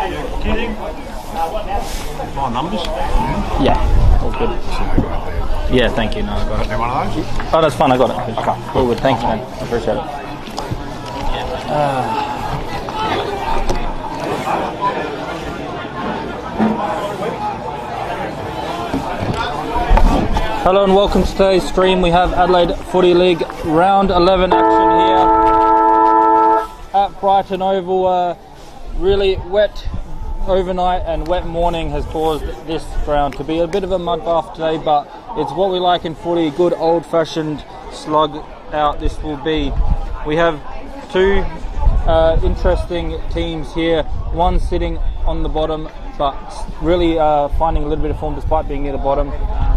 You're kidding? My numbers? Yeah. All good. Yeah, thank you. No, I got it. Any one of those? Oh, that's fine. I got it. Okay. All good. Thanks, man. I appreciate it. Hello and welcome to today's stream. We have Adelaide Footy League Round 11 action here at Brighton Oval. Really wet overnight and wet morning has caused this ground to be a bit of a mud bath today, but it's what we like in footy, good old-fashioned slug out this will be. We have two interesting teams here, one sitting on the bottom but really finding a little bit of form despite being near the bottom,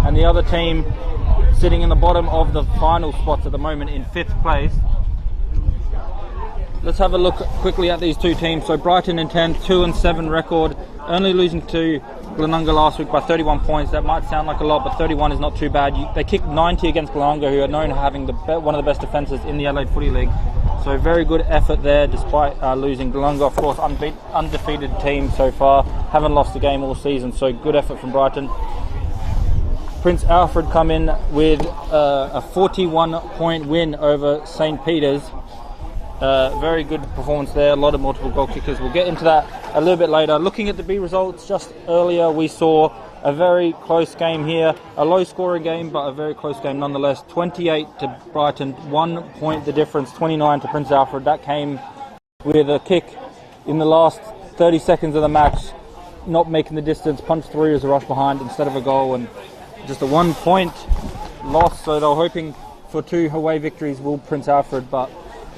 and the other team sitting in the bottom of the final spots at the moment in 5th place. Let's have a look quickly at these two teams. So Brighton in 10th, 2-7 record, only losing to Glenunga last week by 31 points. That might sound like a lot, but 31 is not too bad. They kicked 90 against Glenunga, who are known for having one of the best defences in the Adelaide Footy League. So very good effort there, despite losing. Glenunga, of course, undefeated team so far, haven't lost a game all season, so good effort from Brighton. Prince Alfred come in with a 41-point win over St. Peter's. Very good performance there, a lot of multiple goal kickers. We'll get into that a little bit later. Looking at the B results, just earlier we saw a very close game here, a low scoring game but a very close game nonetheless. 28 to Brighton, 1 point the difference, 29 to Prince Alfred. That came with a kick in the last 30 seconds of the match, not making the distance, punched through as a rush behind instead of a goal, and just a 1 point loss. So they were hoping for 2 away victories with Prince Alfred, but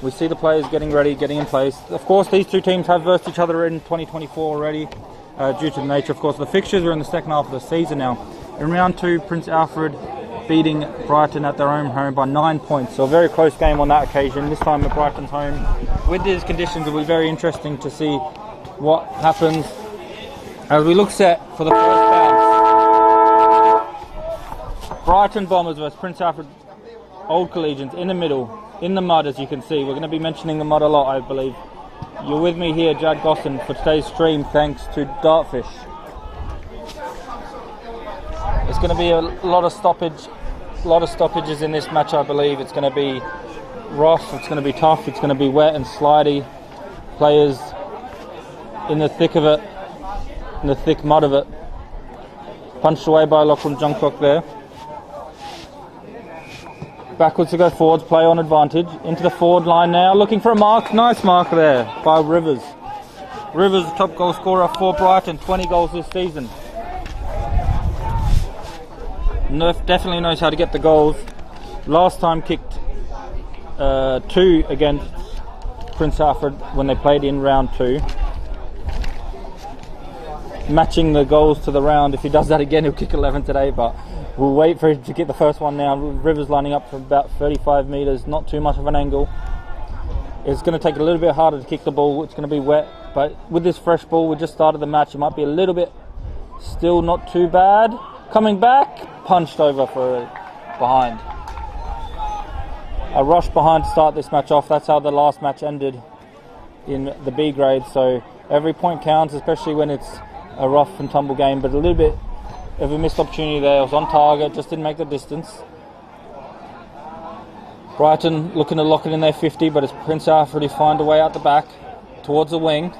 we see the players getting ready, getting in place. Of course, these two teams have versed each other in 2024 already, due to the nature, of course. The fixtures are in the second half of the season now. In round 2, Prince Alfred beating Brighton at their own home by 9 points. So a very close game on that occasion, this time at Brighton's home. With these conditions, it will be very interesting to see what happens as we look set for the first bounce. Brighton Bombers versus Prince Alfred Old Collegians in the middle. In the mud, as you can see. We're going to be mentioning the mud a lot, I believe. You're with me here, Jad Gosson, for today's stream, thanks to Dartfish. It's going to be a lot of stoppages in this match, I believe. It's going to be rough, it's going to be tough, it's going to be wet and slidey. Players in the thick of it, in the thick mud of it. Punched away by Lachlan Jungcock there. Backwards to go forwards, play on advantage. Into the forward line now, looking for a mark. Nice mark there by Rivers. Rivers, the top goal scorer for Brighton, 20 goals this season. Nerf definitely knows how to get the goals. Last time kicked 2 against Prince Alfred when they played in round 2. Matching the goals to the round. If he does that again, he'll kick 11 today, but we'll wait for him to get the first one now. Rivers lining up for about 35 metres, not too much of an angle. It's going to take a little bit harder to kick the ball, it's going to be wet, but with this fresh ball, we just started the match, it might be a little bit, still not too bad. Coming back, punched over for behind. A rush behind to start this match off, that's how the last match ended in the B grade, so every point counts, especially when it's a rough and tumble game, but a little bit of a missed opportunity there. It was on target, just didn't make the distance. Brighton looking to lock it in their 50, but it's Prince Alfred who find a way out the back towards the wing.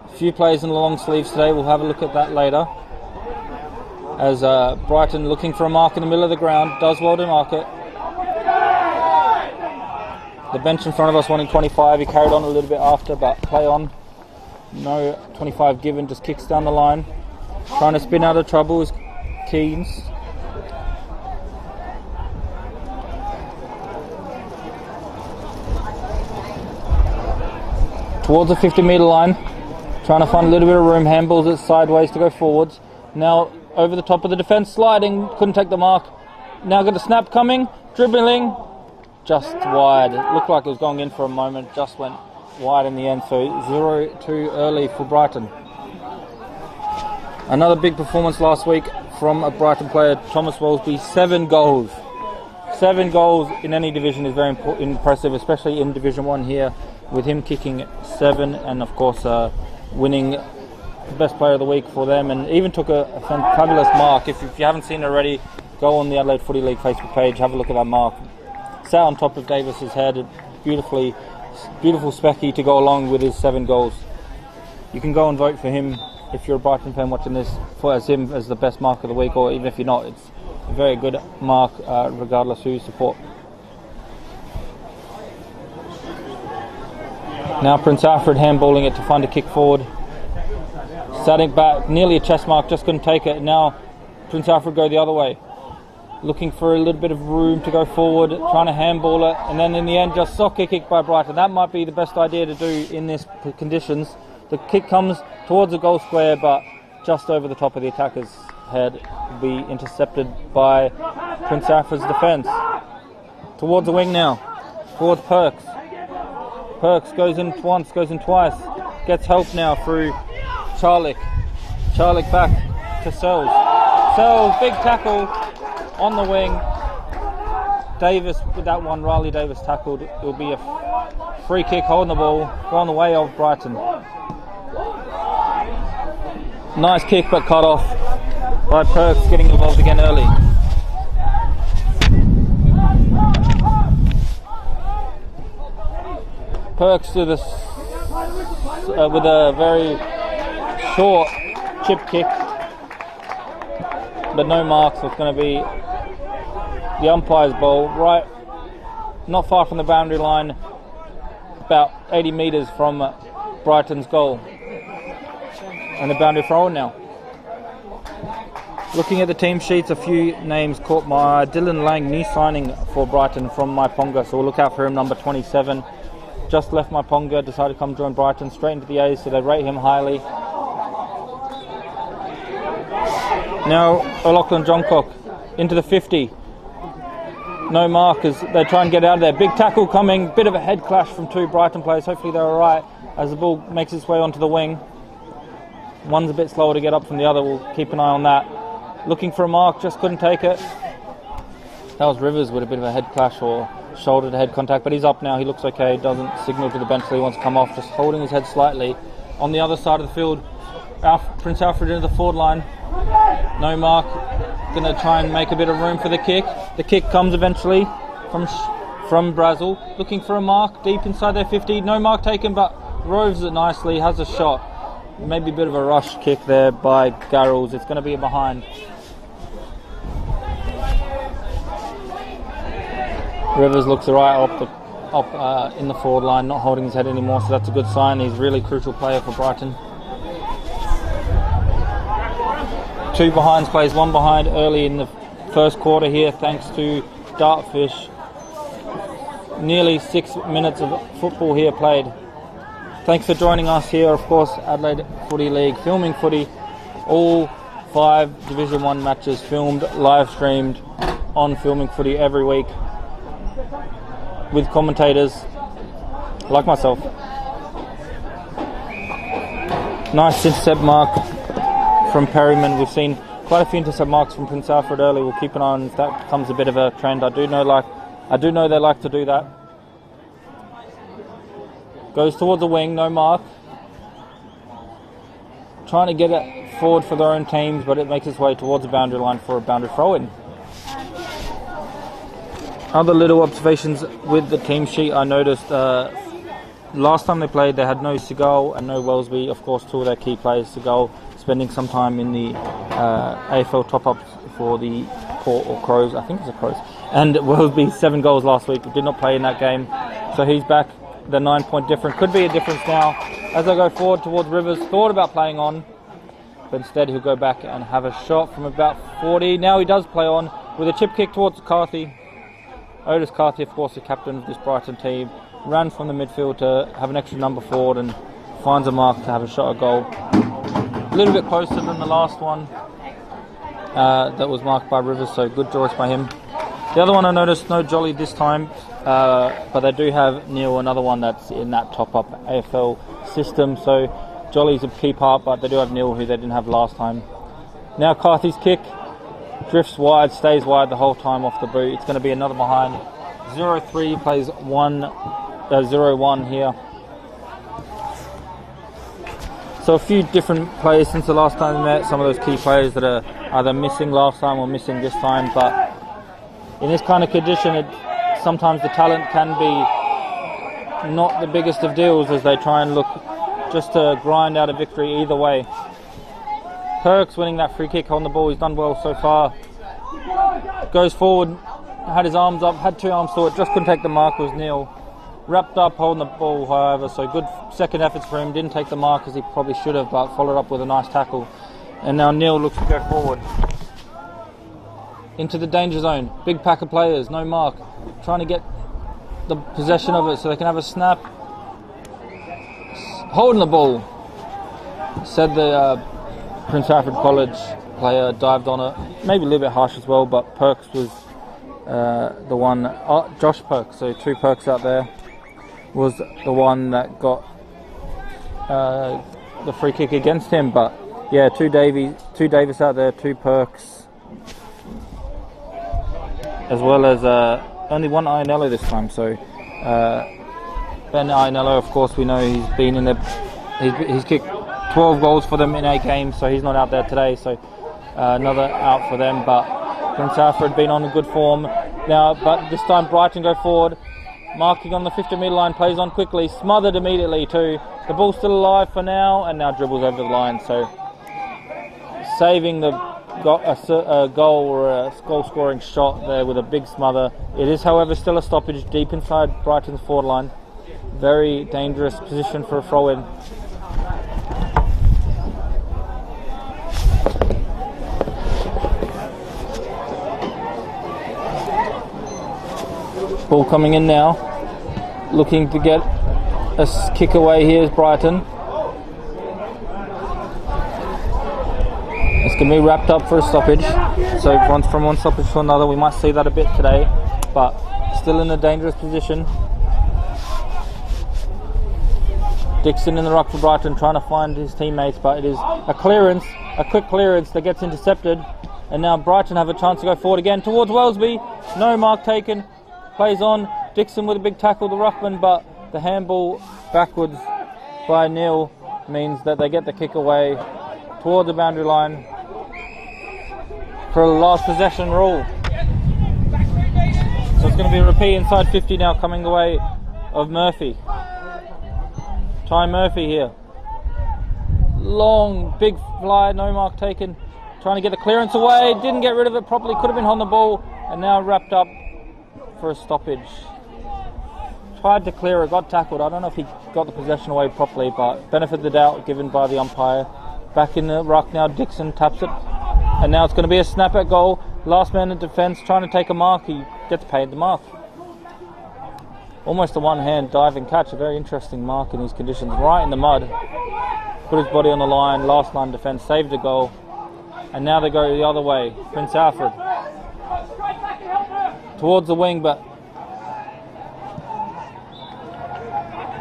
A few players in the long sleeves today, we'll have a look at that later. As Brighton looking for a mark in the middle of the ground, does well to mark it. The bench in front of us wanting 25, he carried on a little bit after, but play on. No 25 given, just kicks down the line. Trying to spin out of trouble is Keynes. Towards the 50-metre line, trying to find a little bit of room, handballs it sideways to go forwards. Now over the top of the defence, sliding, couldn't take the mark. Now got a snap coming, dribbling, just wide. It looked like it was going in for a moment, just went wide in the end, so 0-2 early for Brighton. Another big performance last week from a Brighton player, Thomas Wolsby, 7 goals. 7 goals in any division is very impressive, especially in Division 1 here, with him kicking 7 and of course winning the best player of the week for them, and even took a fabulous mark. If you haven't seen it already, go on the Adelaide Footy League Facebook page, have a look at that mark. Sat on top of Davis's head, beautiful specky to go along with his 7 goals. You can go and vote for him if you're a Brighton fan watching this, as him as the best mark of the week, or even if you're not, it's a very good mark regardless who you support. Now Prince Alfred handballing it to find a kick forward. Setting back, nearly a chest mark, just couldn't take it. Now Prince Alfred go the other way, looking for a little bit of room to go forward, trying to handball it, and then in the end just soccer kick by Brighton. That might be the best idea to do in this conditions. The kick comes towards the goal square, but just over the top of the attacker's head, will be intercepted by Prince Alfred's defence. Towards the wing now, towards Perks. Perks goes in once, goes in twice, gets help now through Charlick. Charlick back to Sells. Sells, big tackle on the wing. Davis with that one, Riley Davis tackled. It will be a free kick holding the ball, going the way of Brighton. Nice kick but cut off by Perks, getting involved again early. Perks to this with a very short chip kick, but no marks. So it's going to be the umpire's ball, right, not far from the boundary line, about 80 metres from Brighton's goal, and the boundary throw now. Looking at the team sheets, a few names caught my eye. Dylan Lang, new signing for Brighton from Maiponga, so we'll look out for him, number 27. Just left Maiponga, decided to come join Brighton, straight into the A's, so they rate him highly. Now O'Loughlin Johncock into the 50. No mark as they try and get out of there. Big tackle coming, bit of a head clash from 2 Brighton players. Hopefully they're alright as the ball makes its way onto the wing. One's a bit slower to get up from the other, we'll keep an eye on that. Looking for a mark, just couldn't take it. That was Rivers with a bit of a head clash or shoulder to head contact, but he's up now, he looks okay, doesn't signal to the bench that he wants to come off, just holding his head slightly. On the other side of the field, Prince Alfred into the forward line. No mark, going to try and make a bit of room for the kick. The kick comes eventually from Brazil, looking for a mark deep inside their 50. No mark taken, but roves it nicely, has a shot. Maybe a bit of a rush kick there by Garrels. It's going to be a behind. Rivers looks alright up in the forward line, not holding his head anymore, so that's a good sign. He's a really crucial player for Brighton. 2 behinds plays, 1 behind early in the first quarter here, thanks to Dartfish. Nearly 6 minutes of football here played. Thanks for joining us here, of course, Adelaide Footy League, filming footy. All 5 Division 1 matches filmed, live streamed on Filming Footy every week, with commentators like myself. Nice intercept mark from Perryman. We've seen quite a few intercept marks from Prince Alfred early. We'll keep an eye on if that becomes a bit of a trend. I do know they like to do that. Goes towards the wing, no mark. Trying to get it forward for their own teams, but it makes its way towards the boundary line for a boundary throw-in. Other little observations with the team sheet I noticed, last time they played they had no Seagull and no Wellesby, of course 2 of their key players. Seagull spending some time in the AFL top-ups for the Port or Crows, I think it's the Crows, and Wellesby 7 goals last week, did not play in that game, so he's back. The 9-point difference could be a difference now as I go forward towards Rivers. Thought about playing on, but instead he'll go back and have a shot from about 40. Now he does play on with a chip kick towards Carthy. Otis Carthy, of course, the captain of this Brighton team, ran from the midfield to have an extra number forward and finds a mark to have a shot at goal. A little bit closer than the last one that was marked by Rivers, so good choice by him. The other one I noticed, no Jolly this time, but they do have Neil, another one that's in that top-up AFL system, so Jolly's a key part, but they do have Neil, who they didn't have last time. Now Carthy's kick drifts wide, stays wide the whole time off the boot. It's going to be another behind. 0-3 plays 0-1 here. So a few different players since the last time we met. Some of those key players that are either missing last time or missing this time. But in this kind of condition, sometimes the talent can be not the biggest of deals as they try and look just to grind out a victory either way. Perks winning that free kick on the ball. He's done well so far. Goes forward, had his arms up, had two arms to it, just couldn't take the mark. Was Neil. Wrapped up holding the ball, however, so good second efforts for him. Didn't take the mark as he probably should have, but followed up with a nice tackle. And now Neil looks to go forward into the danger zone. Big pack of players, no mark, trying to get the possession of it so they can have a snap. Holding the ball, said the Prince Alfred College player dived on it. Maybe a little bit harsh as well, but Perks was the one. Josh Perks, so two Perks out there, was the one that got the free kick against him. But yeah, two Davis out there, two Perks, as well as only one Ionello this time. So Ben Ionello, of course, we know he's been in the he's kicked 12 goals for them in 8 games, so he's not out there today. So another out for them. But Prince Alfred been on a good form now, but this time Brighton go forward. Marking on the 50-metre line, plays on quickly, smothered immediately too. The ball's still alive for now, and now dribbles over the line. So saving a goal or a goal-scoring shot there with a big smother. It is, however, still a stoppage deep inside Brighton's forward line. Very dangerous position for a throw-in. Ball coming in now, looking to get a kick away. Here's Brighton. It's going to be wrapped up for a stoppage, so from one stoppage to another. We might see that a bit today, but still in a dangerous position. Dixon in the ruck for Brighton, trying to find his teammates, but it is a quick clearance that gets intercepted, and now Brighton have a chance to go forward again towards Wellesby. No mark taken. Plays on, Dixon with a big tackle, the ruckman, but the handball backwards by Neil means that they get the kick away toward the boundary line for a last possession rule. So it's going to be a repeat inside 50 now, coming the way of Murphy. Ty Murphy here. Long, big fly, no mark taken. Trying to get the clearance away, didn't get rid of it properly, could have been on the ball, and now wrapped up for a stoppage. Tried to clear it, got tackled. I don't know if he got the possession away properly, but benefit of the doubt given by the umpire. Back in the ruck now, Dixon taps it, and now it's going to be a snap at goal. Last man in defence, trying to take a mark. He gets paid the mark. Almost a one-hand diving catch, a very interesting mark in these conditions. Right in the mud, put his body on the line. Last line defence, saved a goal, and now they go the other way. Prince Alfred towards the wing, but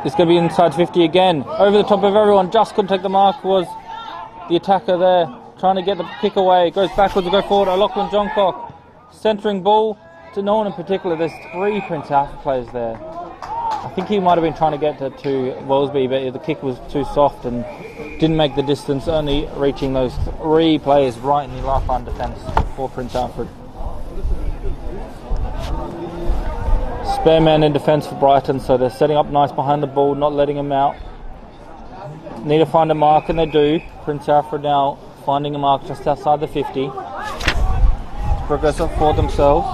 it's going to be inside 50 again. Over the top of everyone, just couldn't take the mark. Was the attacker there, trying to get the kick away. Goes backwards to go forward. O'Loughlin Johncock, centering ball to no one in particular. There's 3 Prince Alfred players there. I think he might have been trying to get to Wellesby, but the kick was too soft and didn't make the distance, only reaching those 3 players right in the last line defence for Prince Alfred. Spare man in defence for Brighton, so they're setting up nice behind the ball, not letting him out. Need to find a mark, and they do. Prince Alfred now finding a mark just outside the 50. Progress up for themselves.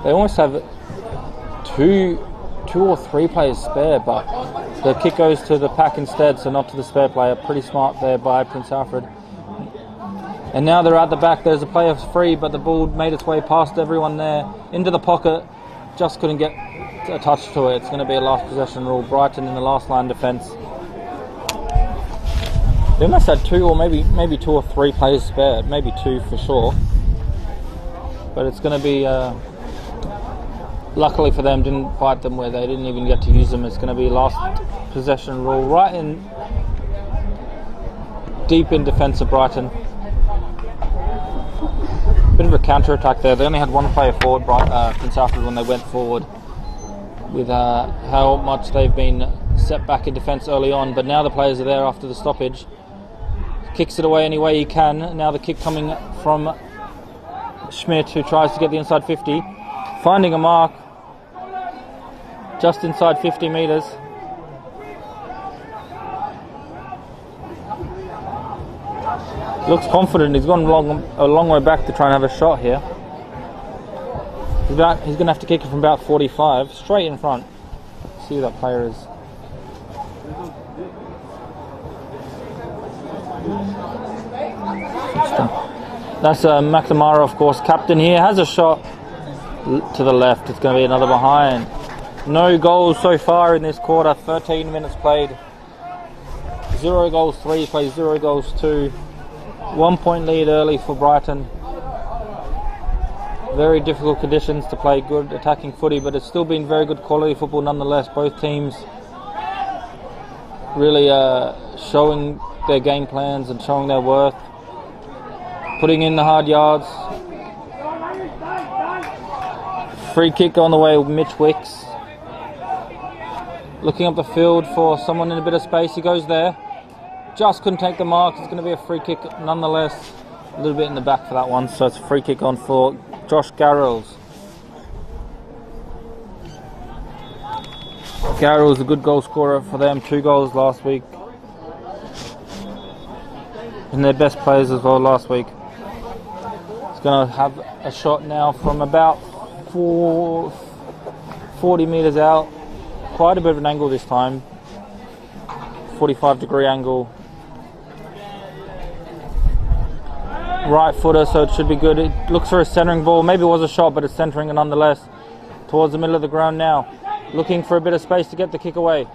They almost have two or three players spare, but the kick goes to the pack instead, so not to the spare player. Pretty smart there by Prince Alfred. And now they're at the back. There's a player free, but the ball made its way past everyone there into the pocket. Just couldn't get a touch to it. It's going to be a last possession rule. Brighton in the last line defence. They almost had 2 or maybe 2 or 3 players spared. Maybe 2 for sure. But it's going to be... luckily for them, didn't bite them where they didn't even get to use them. It's going to be last possession rule right in deep in defence of Brighton. Bit of a counter-attack there. They only had 1 player forward, Prince Alfred, when they went forward. With how much they've been set back in defence early on, but now the players are there after the stoppage. Kicks it away any way he can. Now the kick coming from Schmidt, who tries to get the inside 50, finding a mark just inside 50 metres. Looks confident. He's gone a long way back to try and have a shot here. He's going to have to kick it from about 45, straight in front. Let's see who that player is. That's McNamara, of course, captain here. Has a shot to the left. It's going to be another behind. No goals so far in this quarter. 13 minutes played. 0 goals 3, plays 0 goals 2. 1 point lead early for Brighton. Very difficult conditions to play good attacking footy, but it's still been very good quality football nonetheless. Both teams really showing their game plans and showing their worth, putting in the hard yards. Free kick on the way with Mitch Wicks. Looking up the field for someone in a bit of space. He goes there. Just couldn't take the mark. It's going to be a free kick nonetheless. A little bit in the back for that one, so it's a free kick on for Josh Garrels. Garrels, a good goal scorer for them, 2 goals last week. And their best players as well last week. He's going to have a shot now from about 40 metres out. Quite a bit of an angle this time. 45-degree angle. Right footer, so it should be good. It looks for a centering ball. Maybe it was a shot, but it's centering it nonetheless. Towards the middle of the ground now. Looking for a bit of space to get the kick away.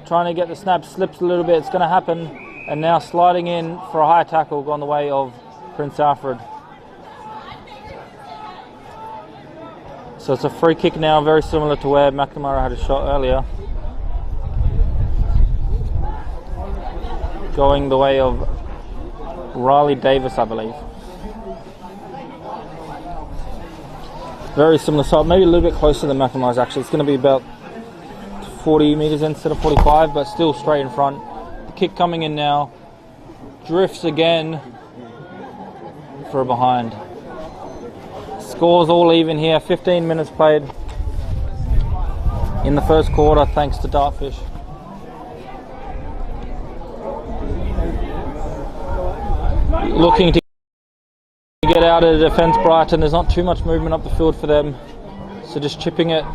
Trying to get the snap, slips a little bit. It's going to happen. And now sliding in for a high tackle on the way of Prince Alfred. So it's a free kick now, very similar to where McNamara had a shot earlier. Going the way of Riley Davis, I believe. Very similar side, maybe a little bit closer than McNamara's actually. It's going to be about 40 metres instead of 45, but still straight in front. The kick coming in now. Drifts again for a behind. Scores all even here. 15 minutes played in the first quarter thanks to Dartfish. Looking to get out of the defence, Brighton. There's not too much movement up the field for them, so just chipping it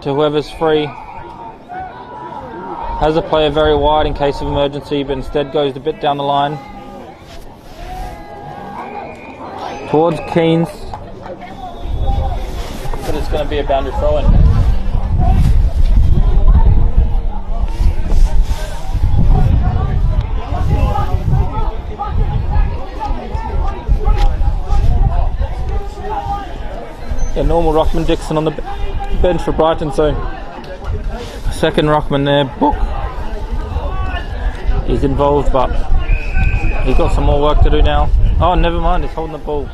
to whoever's free. Has a player very wide in case of emergency, but instead goes a bit down the line towards Keynes, but it's going to be a boundary throw-in. Yeah, normal ruckman Dixon on the bench for Brighton, so second ruckman there. Book is involved, but he's got some more work to do now. Oh, never mind, he's holding the ball.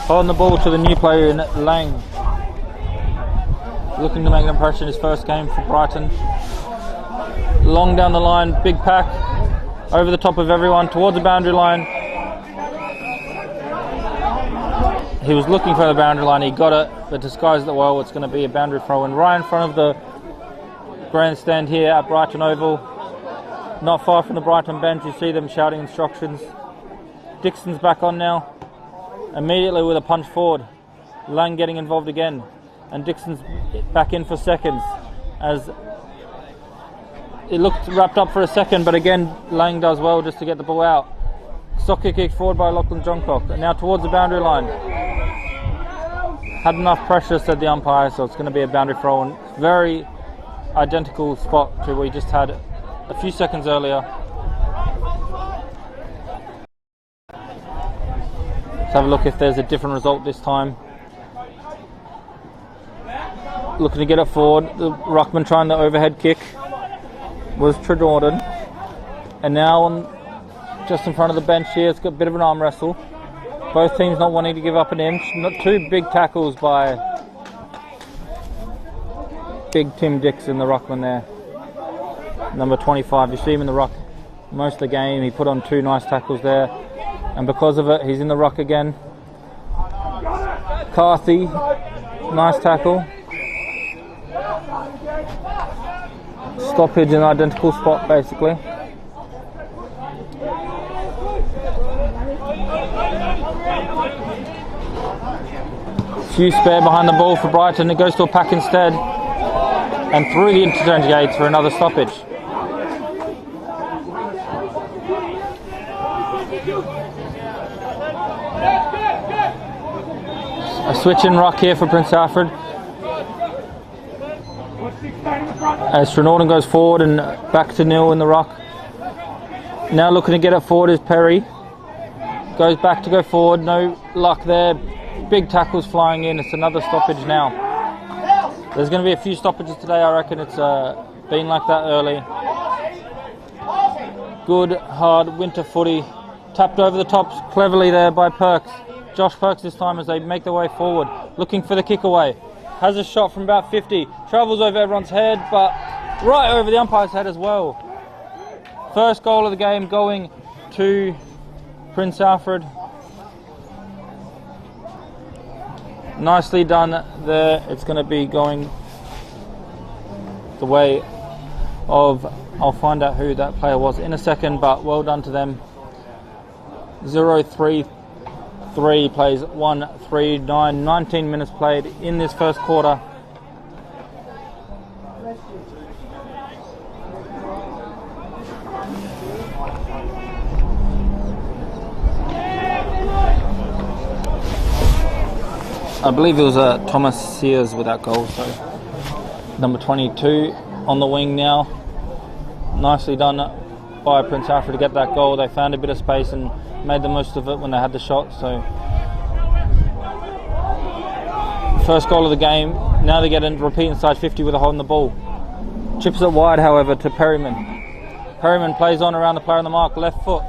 Holding the ball to the new player in Lang. Looking to make an impression his first game for Brighton. Long down the line, big pack, over the top of everyone, towards the boundary line. He was looking for the boundary line, he got it, but disguised it well. It's going to be a boundary throw in right in front of the grandstand here at Brighton Oval. Not far from the Brighton bench, you see them shouting instructions. Dixon's back on now, immediately with a punch forward. Lang getting involved again, and Dixon's back in for seconds, as it looked wrapped up for a second, but again Lang does well just to get the ball out. Soccer kick forward by Lachlan Johncock, and now towards the boundary line. Had enough pressure, said the umpire, so it's going to be a boundary throw, and very identical spot to what we just had a few seconds earlier. Let's have a look if there's a different result this time. Looking to get it forward. The ruckman trying the overhead kick was Tredorden, and now just in front of the bench here, it's got a bit of an arm wrestle. Both teams not wanting to give up an inch. Not two big tackles by big Tim Dix in the ruckman there. Number 25. You see him in the ruck most of the game. He put on 2 nice tackles there. And because of it, he's in the ruck again. Carthy, nice tackle. Stoppage in an identical spot, basically. Few spare behind the ball for Brighton. It goes to a pack instead. And through the interchange gates for another stoppage. A switch in ruck here for Prince Alfred. As Trenorden goes forward and back to nil in the ruck. Now looking to get it forward is Perry. Goes back to go forward, no luck there. Big tackles flying in, it's another stoppage now. There's going to be a few stoppages today, I reckon. It's been like that early. Good, hard winter footy. Tapped over the top cleverly there by Perks. Josh Perks this time as they make their way forward. Looking for the kick away. Has a shot from about 50. Travels over everyone's head, but right over the umpire's head as well. First goal of the game going to Prince Alfred. Nicely done there. It's going to be going the way of... I'll find out who that player was in a second, but well done to them. 0-3-3 plays 1-3-9. 19 minutes played in this first quarter. I believe it was Thomas Sears with that goal, so number 22 on the wing now. Nicely done by Prince Alfred to get that goal. They found a bit of space and made the most of it when they had the shot. So first goal of the game. Now they get a repeat inside 50 with a hold on the ball. Chips it wide, however, to Perryman. Perryman plays on around the player on the mark, left foot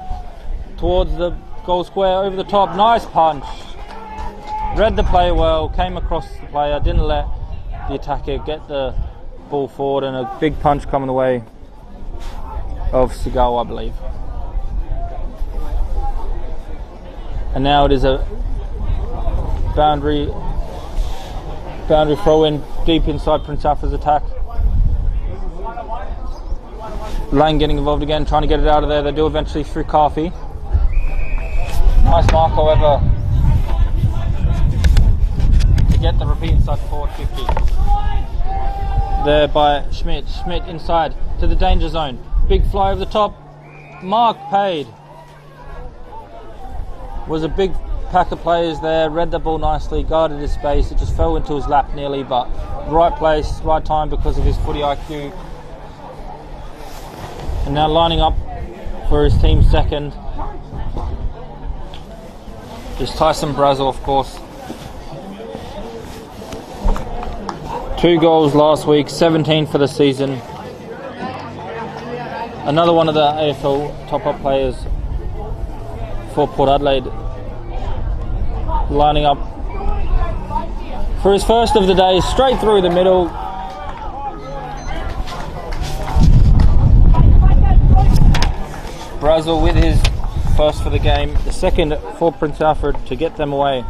towards the goal square, over the top. Nice punch. Read the player well, came across the player, didn't let the attacker get the ball forward, and a big punch coming the way of Seagal, I believe. And now it is a boundary throw in deep inside Prince Alfred's attack. Lane getting involved again, trying to get it out of there. They do eventually through Carthy. Nice mark, however, to get the repeat inside forward 50. There by Schmidt. Schmidt inside to the danger zone. Big fly over the top. Mark paid. Was a big pack of players there. Read the ball nicely. Guarded his space. It just fell into his lap nearly, but right place, right time because of his footy IQ. And now lining up for his team's second is Tyson Brazel, of course. 2 goals last week, 17 for the season. Another one of the AFL top-up players for Port Adelaide, lining up for his first of the day, straight through the middle. Brazel with his first for the game, the second for Prince Alfred to get them away.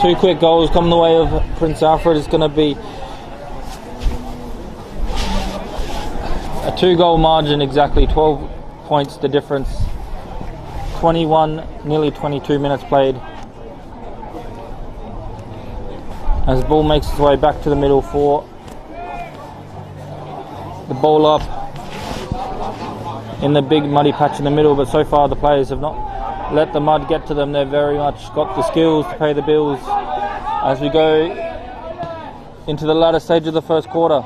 Two quick goals come the way of Prince Alfred. It's going to be a 2-goal margin, exactly 12 points the difference. 21, nearly 22 minutes played. As the ball makes its way back to the middle for the ball up in the big muddy patch in the middle, but so far the players have not let the mud get to them. They've very much got the skills to pay the bills as we go into the latter stage of the first quarter.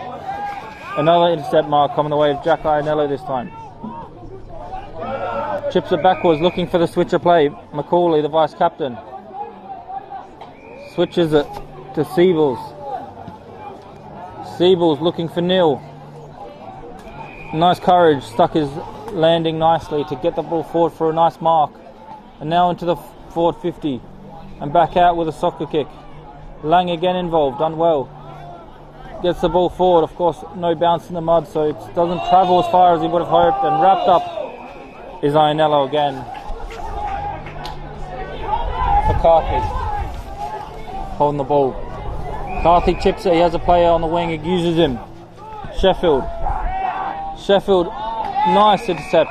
Another intercept mark coming the way of Jack Ianello this time. Chips it backwards, looking for the switcher play. Macaulay, the vice captain, switches it to Siebels. Siebels looking for Neil. Nice courage, stuck his landing nicely to get the ball forward for a nice mark. And now into the forward 50 and back out with a soccer kick. Lang again involved, done well. Gets the ball forward, of course, no bounce in the mud, so it doesn't travel as far as he would have hoped, and wrapped up is Ionello again. For Carthy. Holding the ball. Carthy chips it, he has a player on the wing, he uses him. Sheffield, nice intercept.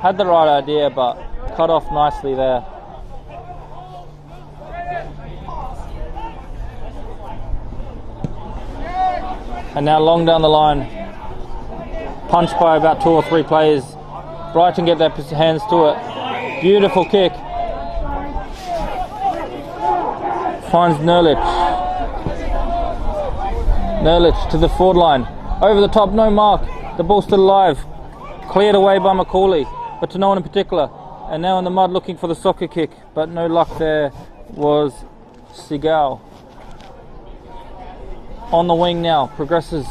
Had the right idea, but cut off nicely there. And now long down the line, punched by about 2 or 3 players. Brighton get their hands to it. Beautiful kick. Finds Nerlich to the forward line. Over the top, no mark. The ball's still alive. Cleared away by Macaulay, but to no one in particular. And now in the mud looking for the soccer kick, but no luck there was Seagal. On the wing now, progresses.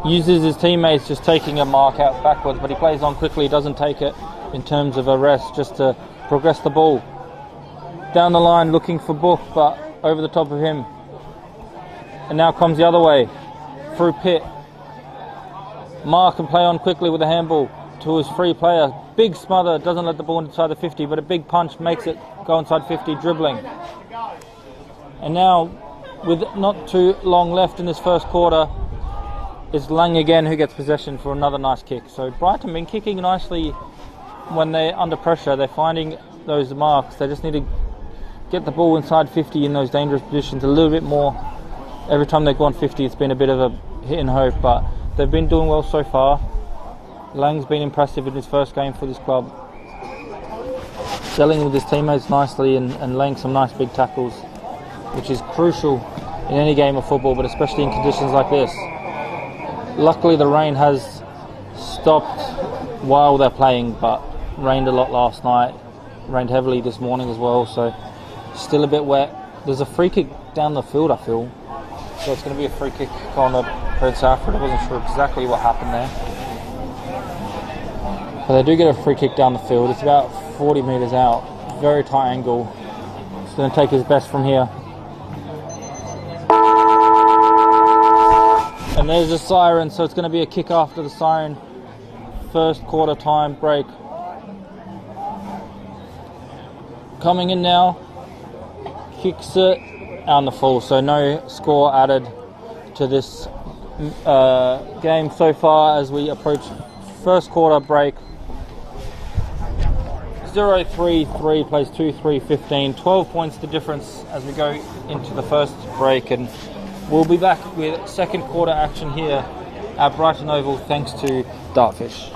Uses his teammates just taking a mark out backwards, but he plays on quickly, doesn't take it in terms of a rest, just to progress the ball. Down the line looking for Book, but over the top of him. And now comes the other way, through Pitt. Mark can play on quickly with a handball to his free player. Big smother, doesn't let the ball inside the 50, but a big punch makes it go inside 50, dribbling. And now, with not too long left in this first quarter, it's Lang again who gets possession for another nice kick. So Brighton been kicking nicely when they're under pressure. They're finding those marks. They just need to get the ball inside 50 in those dangerous positions a little bit more. Every time they've gone 50, it's been a bit of a hit and hope, but they've been doing well so far. Lang's been impressive in his first game for this club. Selling with his teammates nicely and laying some nice big tackles, which is crucial in any game of football, but especially in conditions like this. Luckily the rain has stopped while they're playing, but rained a lot last night. Rained heavily this morning as well, so still a bit wet. There's a free kick down the field, I feel. So it's going to be a free kick on the Prince Alfred. I wasn't sure exactly what happened there. But they do get a free kick down the field. It's about 40 metres out. Very tight angle. He's going to take his best from here. And there's a siren, so it's going to be a kick after the siren. First quarter time break. Coming in now. Kicks it on the full, so no score added to this game so far as we approach first quarter break. 0-3-3 plays 2-3-15, 12 points the difference as we go into the first break, and we'll be back with second quarter action here at Brighton Oval thanks to Dartfish.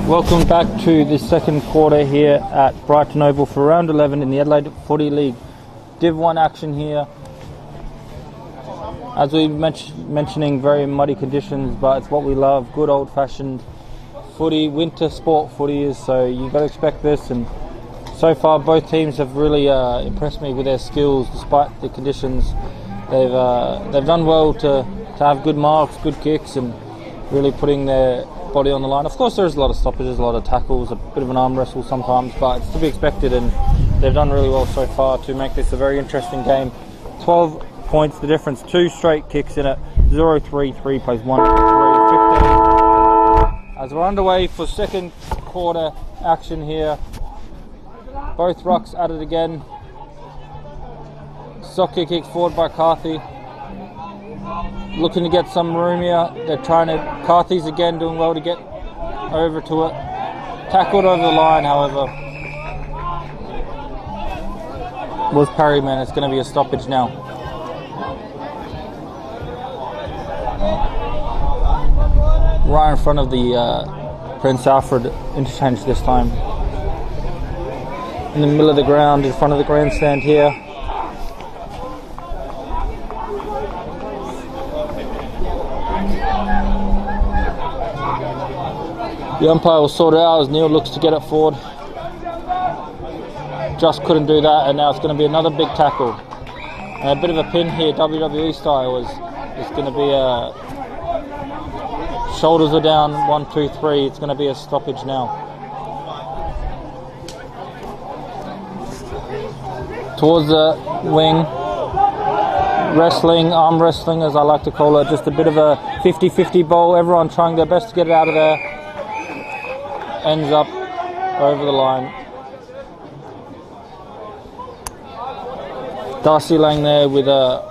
Welcome back to the second quarter here at Brighton Oval for round 11 in the Adelaide Footy League. Div 1 action here. As we mentioning, very muddy conditions, but it's what we love. Good old-fashioned footy, winter sport footy is, so you've got to expect this. And so far, both teams have really impressed me with their skills, despite the conditions. They've done well to have good marks, good kicks, and really putting their body on the line. Of course, there's a lot of stoppages, a lot of tackles, a bit of an arm wrestle sometimes, but it's to be expected, and they've done really well so far to make this a very interesting game. 12 points the difference, 2 straight kicks in it, 0-3, 3 plays 1, 3, 15. As we're underway for second quarter action here, both rucks at it again. Soccer kicks forward by Carthy. Looking to get some room here. They're trying to. Carthy's again doing well to get over to it. Tackled over the line, however. Was Parryman. It's going to be a stoppage now. Right in front of the Prince Alfred interchange this time. In the middle of the ground, in front of the grandstand here. The umpire will sort it out as Neil looks to get it forward. Just couldn't do that, and now it's going to be another big tackle. And a bit of a pin here, WWE style, it's going to be a... Shoulders are down, 1, 2, 3. It's going to be a stoppage now. Towards the wing. Wrestling, arm wrestling as I like to call it. Just a bit of a 50-50 ball. Everyone trying their best to get it out of there. Ends up over the line. Darcy laying there with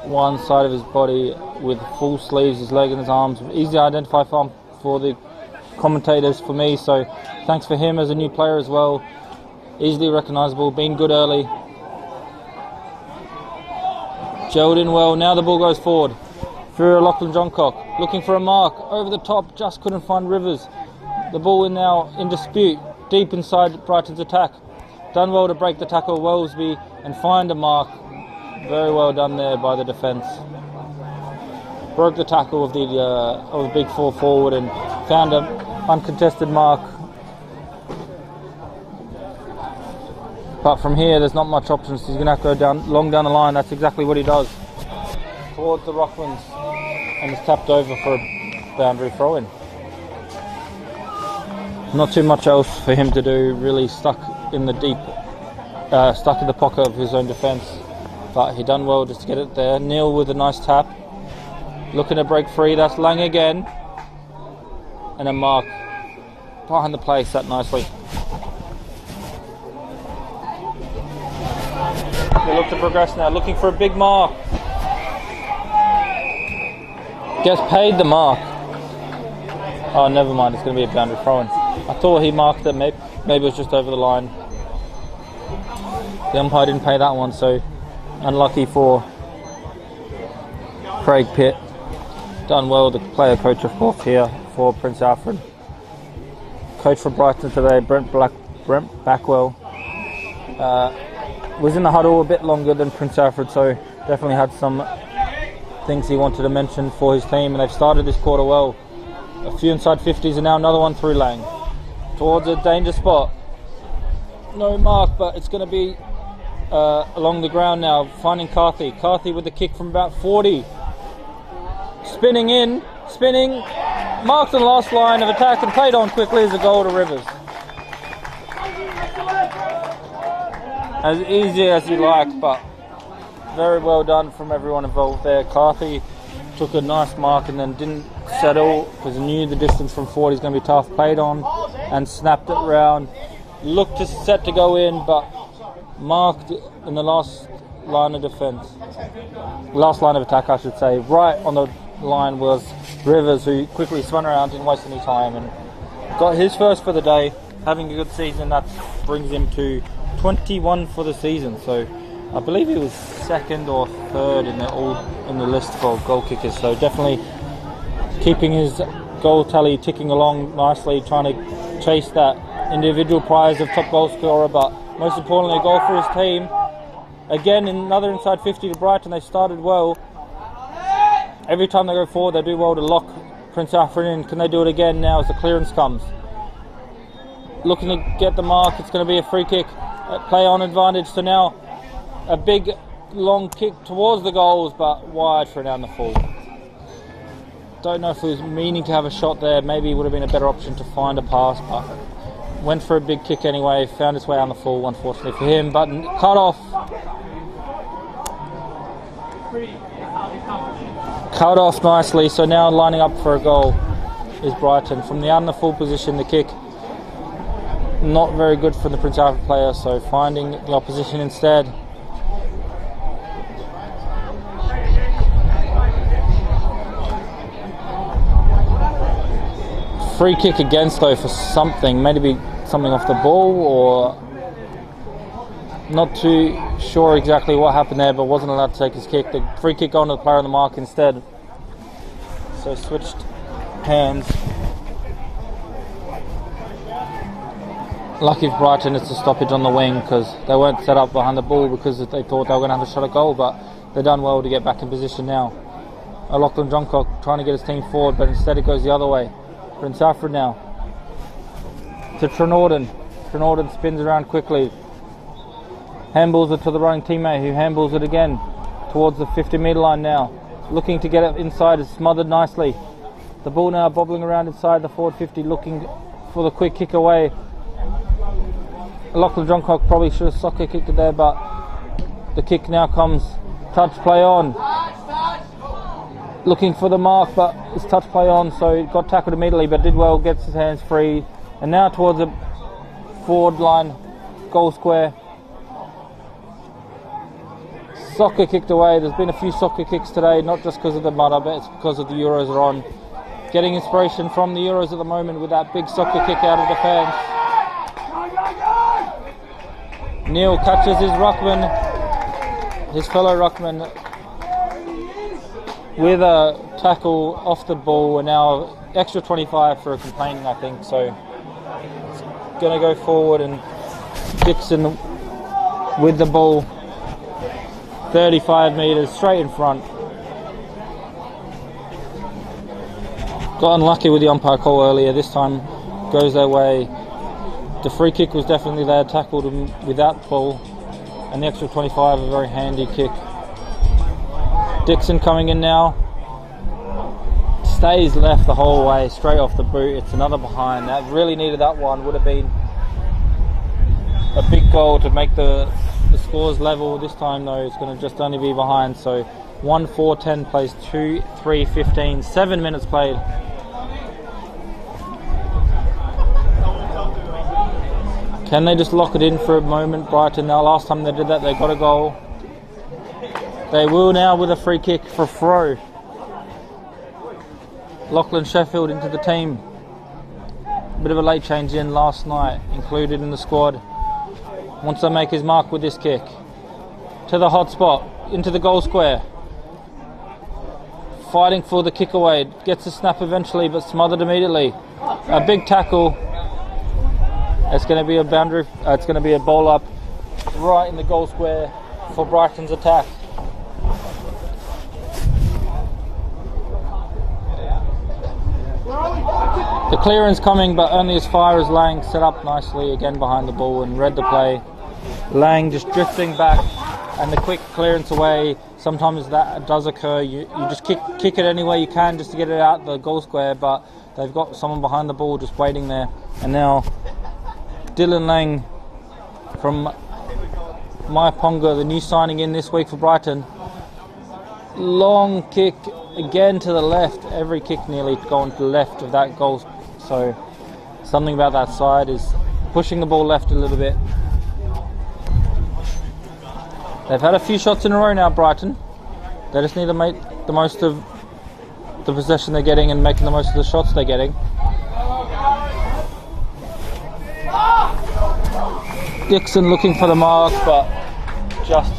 one side of his body with full sleeves, his leg and his arms. Easy to identify for the commentators, for me, so thanks for him as a new player as well. Easily recognisable, been good early. Gelled in well, now the ball goes forward. Through Lachlan Johncock, looking for a mark, over the top, just couldn't find Rivers. The ball is now in dispute, deep inside Brighton's attack. Done well to break the tackle of Wellesby and find a mark. Very well done there by the defence. Broke the tackle of the big four forward and found an uncontested mark. But from here, there's not much options. He's going to have to go long down the line. That's exactly what he does. Towards the Ruckmans. And it's tapped over for a boundary throw-in. Not too much else for him to do. Really stuck in the pocket of his own defence. But he done well just to get it there. Neil with a nice tap. Looking to break free. That's Lang again. And a mark behind the play, set nicely. They look to progress now, looking for a big mark. Gets paid the mark. Oh, never mind, it's going to be a boundary throw-in. I thought he marked it, maybe it was just over the line. The umpire didn't pay that one, so unlucky for Craig Pitt. Done well, the player coach of course here for Prince Alfred. Coach for Brighton today, Brent Backwell. Was in the huddle a bit longer than Prince Alfred, so definitely had some things he wanted to mention for his team, and they've started this quarter well. A few inside 50s and now another one through Lang. Towards a danger spot. No mark, but it's going to be along the ground now, finding Carthy. Carthy with the kick from about 40. Spinning, marked on the last line of attack and played on quickly as a goal to Rivers. As easy as you like, but very well done from everyone involved there. Carthy took a nice mark and then didn't settle because he knew the distance from 40 is going to be tough. Played on and snapped it round. Looked to set to go in, but marked in the last line of defence. Last line of attack, I should say. Right on the line was Rivers, who quickly spun around, didn't waste any time, and got his first for the day. Having a good season, that brings him to 21 for the season. So I believe he was second or third in the list for goal kickers. So definitely keeping his goal tally ticking along nicely, trying to chase that individual prize of top goal scorer, but most importantly a goal for his team. Again, another inside 50 to Brighton. They started well. Every time they go forward, they do well to lock Prince Alfred in. Can they do it again now as the clearance comes? Looking to get the mark. It's going to be a free kick. Play on advantage. So now a big long kick towards the goals, but wide for down the full. Don't know if he was meaning to have a shot there. Maybe it would have been a better option to find a pass, but went for a big kick anyway. Found his way on the full, unfortunately for him, but cut off. Cut off nicely, so now lining up for a goal is Brighton. From the out in the full position, the kick not very good for the Prince Alfred player, so finding the opposition instead. Free kick against though for something, maybe something off the ball, or not too sure exactly what happened there, but wasn't allowed to take his kick. The free kick on to the player on the mark instead. So switched hands. Lucky for Brighton, it's a stoppage on the wing because they weren't set up behind the ball because they thought they were going to have a shot at goal, but they've done well to get back in position now. Lachlan Johncock trying to get his team forward, but instead it goes the other way. Prince Alfred now to Trenorden. Trenorden spins around quickly. Handballs it to the running teammate, who handballs it again towards the 50-metre line now. Looking to get it inside, it's smothered nicely. The ball now bobbling around inside the forward 50, looking for the quick kick away. Lachlan Johncock probably should have soccer kicked it there, but the kick now comes. Touch play on. Looking for the mark, but it's touch play on, so it got tackled immediately, but did well, gets his hands free. And now towards the forward line, goal square. Soccer kicked away. There's been a few soccer kicks today, not just because of the mud, but it's because of the Euros are on. Getting inspiration from the Euros at the moment with that big soccer kick out of defence. Neil catches his ruckman, his fellow ruckman, with a tackle off the ball, and now extra 25 for complaining, I think. So it's going to go forward, and Dixon with the ball. 35 metres straight in front. Got unlucky with the umpire call earlier. This time goes their way. The free kick was definitely there, tackled him without ball, and the extra 25, a very handy kick. Dixon coming in now, stays left the whole way, straight off the boot. It's another behind. That really needed that one. Would have been a big goal to make the scores level. This time though, it's going to just only be behind. So 1-4-10 plays 2-3-15, 7 minutes played. Can they just lock it in for a moment, Brighton? Now, last time they did that, they got a goal. They will now with a free kick for throw. Lachlan Sheffield into the team. Bit of a late change in last night, included in the squad. Wants to make his mark with this kick. To the hot spot, into the goal square. Fighting for the kick away. Gets a snap eventually, but smothered immediately. A big tackle. It's going to be a boundary. It's going to be a ball up right in the goal square for Brighton's attack. The clearance coming, but only as far as Lang set up nicely again behind the ball and read the play. Lang just drifting back, and the quick clearance away. Sometimes that does occur. You just kick it any way you can just to get it out the goal square, but they've got someone behind the ball just waiting there. And now Dylan Lang from Maiponga, the new signing in this week for Brighton. Long kick again to the left. Every kick nearly going to the left of that goal. So something about that side is pushing the ball left a little bit. They've had a few shots in a row now, Brighton. They just need to make the most of the possession they're getting and making the most of the shots they're getting. Dixon looking for the mark, but just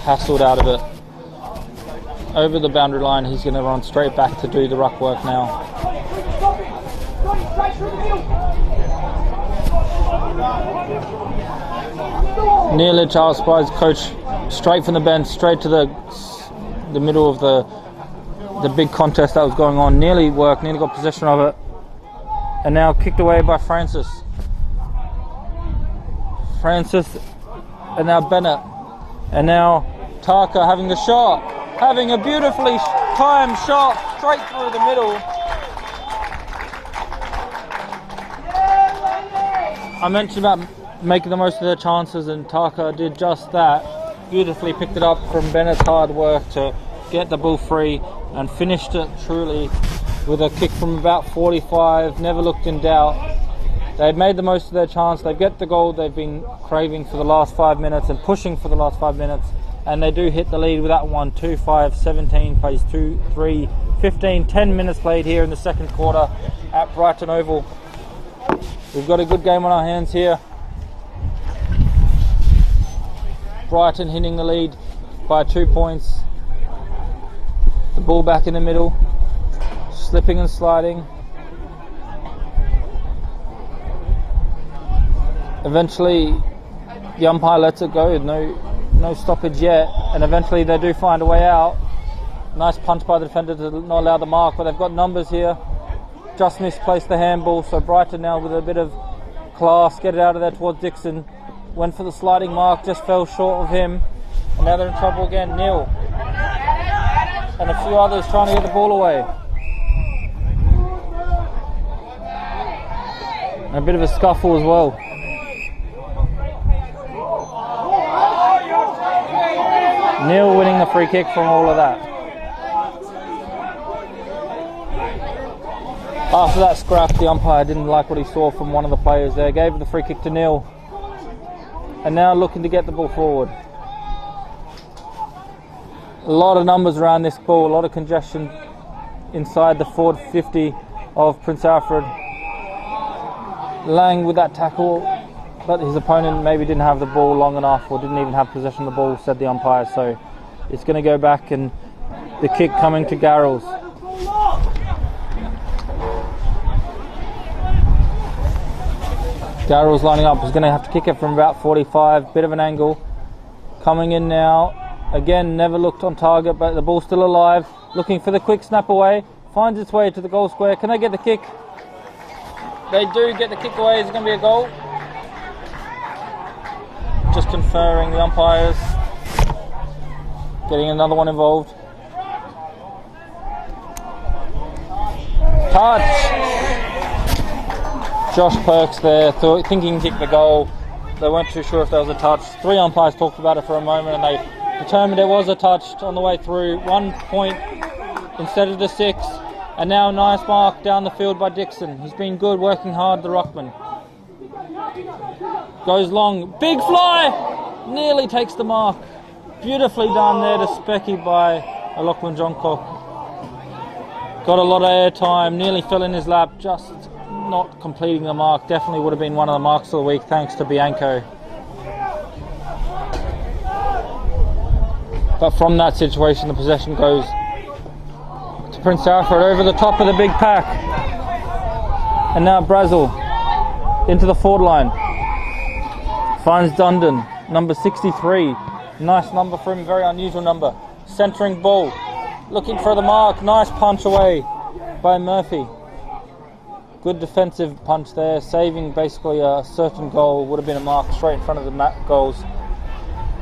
hassled out of it. Over the boundary line, he's going to run straight back to do the ruck work now. Nearly Charles Spies, coach, straight from the bench, straight to the middle of the big contest that was going on. Nearly worked, nearly got possession of it, and now kicked away by Francis, and now Bennett, and now Tarka having the shot, having a beautifully timed shot straight through the middle. I mentioned about making the most of their chances, and Tarka did just that. Beautifully picked it up from Bennett's hard work to get the ball free and finished it truly with a kick from about 45. Never looked in doubt. They've made the most of their chance. They've got the goal they've been craving for the last 5 minutes and pushing for the last 5 minutes. And they do hit the lead with that one. 2-5-17 plays 2-3-15. 10 minutes played here in the second quarter at Brighton Oval. We've got a good game on our hands here. Brighton hitting the lead by 2 points. The ball back in the middle. Slipping and sliding. Eventually the umpire lets it go. No stoppage yet, and eventually they do find a way out. Nice punch by the defender to not allow the mark, but they've got numbers here. Just misplaced the handball, so Brighton now with a bit of class get it out of there towards Dixon. Went for the sliding mark, just fell short of him, and now they're in trouble again. Neil and a few others trying to get the ball away. And a bit of a scuffle as well. Neil winning the free kick from all of that. After that scrap, the umpire didn't like what he saw from one of the players there. Gave the free kick to Neil. And now looking to get the ball forward. A lot of numbers around this ball. A lot of congestion inside the forward 50 of Prince Alfred. Lang with that tackle, but his opponent maybe didn't have the ball long enough or didn't even have possession of the ball, said the umpire. So it's going to go back, and the kick coming to Garrels. Garrels lining up, is going to have to kick it from about 45, bit of an angle. Coming in now, again never looked on target, but the ball's still alive. Looking for the quick snap away, finds its way to the goal square. Can they get the kick? They do get the kick away. Is it going to be a goal? conferring the umpires, getting another one involved. Touch! Josh Perks there, thinking he kicked the goal. They weren't too sure if there was a touch. 3 umpires talked about it for a moment and they determined there was a touch on the way through. 1 point instead of the 6. And now nice mark down the field by Dixon. He's been good, working hard, the ruckman. Goes long, big fly! Nearly takes the mark. Beautifully done there to Specky by Lachlan Johncock. Got a lot of air time, nearly fell in his lap, just not completing the mark. Definitely would have been one of the marks of the week thanks to Bianco. But from that situation the possession goes to Prince Alfred over the top of the big pack. And now Brazil into the forward line. Finds Dundon, number 63. Nice number for him, very unusual number. Centering ball, looking for the mark. Nice punch away by Murphy. Good defensive punch there, saving basically a certain goal. Would have been a mark straight in front of the goals.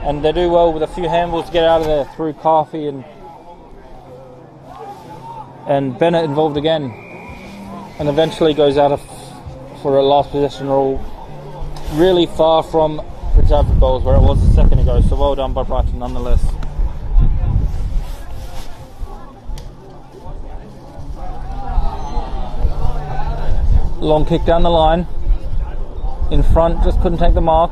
And they do well with a few handballs to get out of there through Carthy and Bennett involved again. And eventually goes out for a last possession rule. Really far from Prince Alfred goals where it was a second ago. So well done by Brighton nonetheless. Long kick down the line. In front, just couldn't take the mark.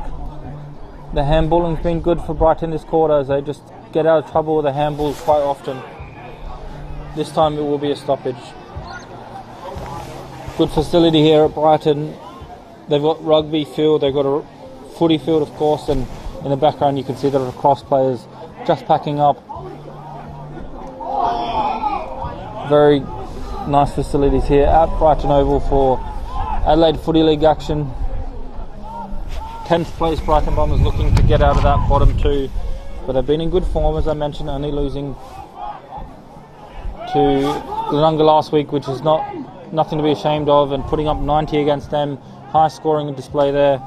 The handballing's been good for Brighton this quarter as they just get out of trouble with the handballs quite often. This time it will be a stoppage. Good facility here at Brighton. They've got rugby field, they've got a footy field of course, and in the background you can see the lacrosse players just packing up. Very nice facilities here at Brighton Oval for Adelaide Footy League action. 10th place Brighton Bombers looking to get out of that bottom 2, but they've been in good form as I mentioned, only losing to Lunga last week, which is nothing to be ashamed of, and putting up 90 against them. High scoring display there.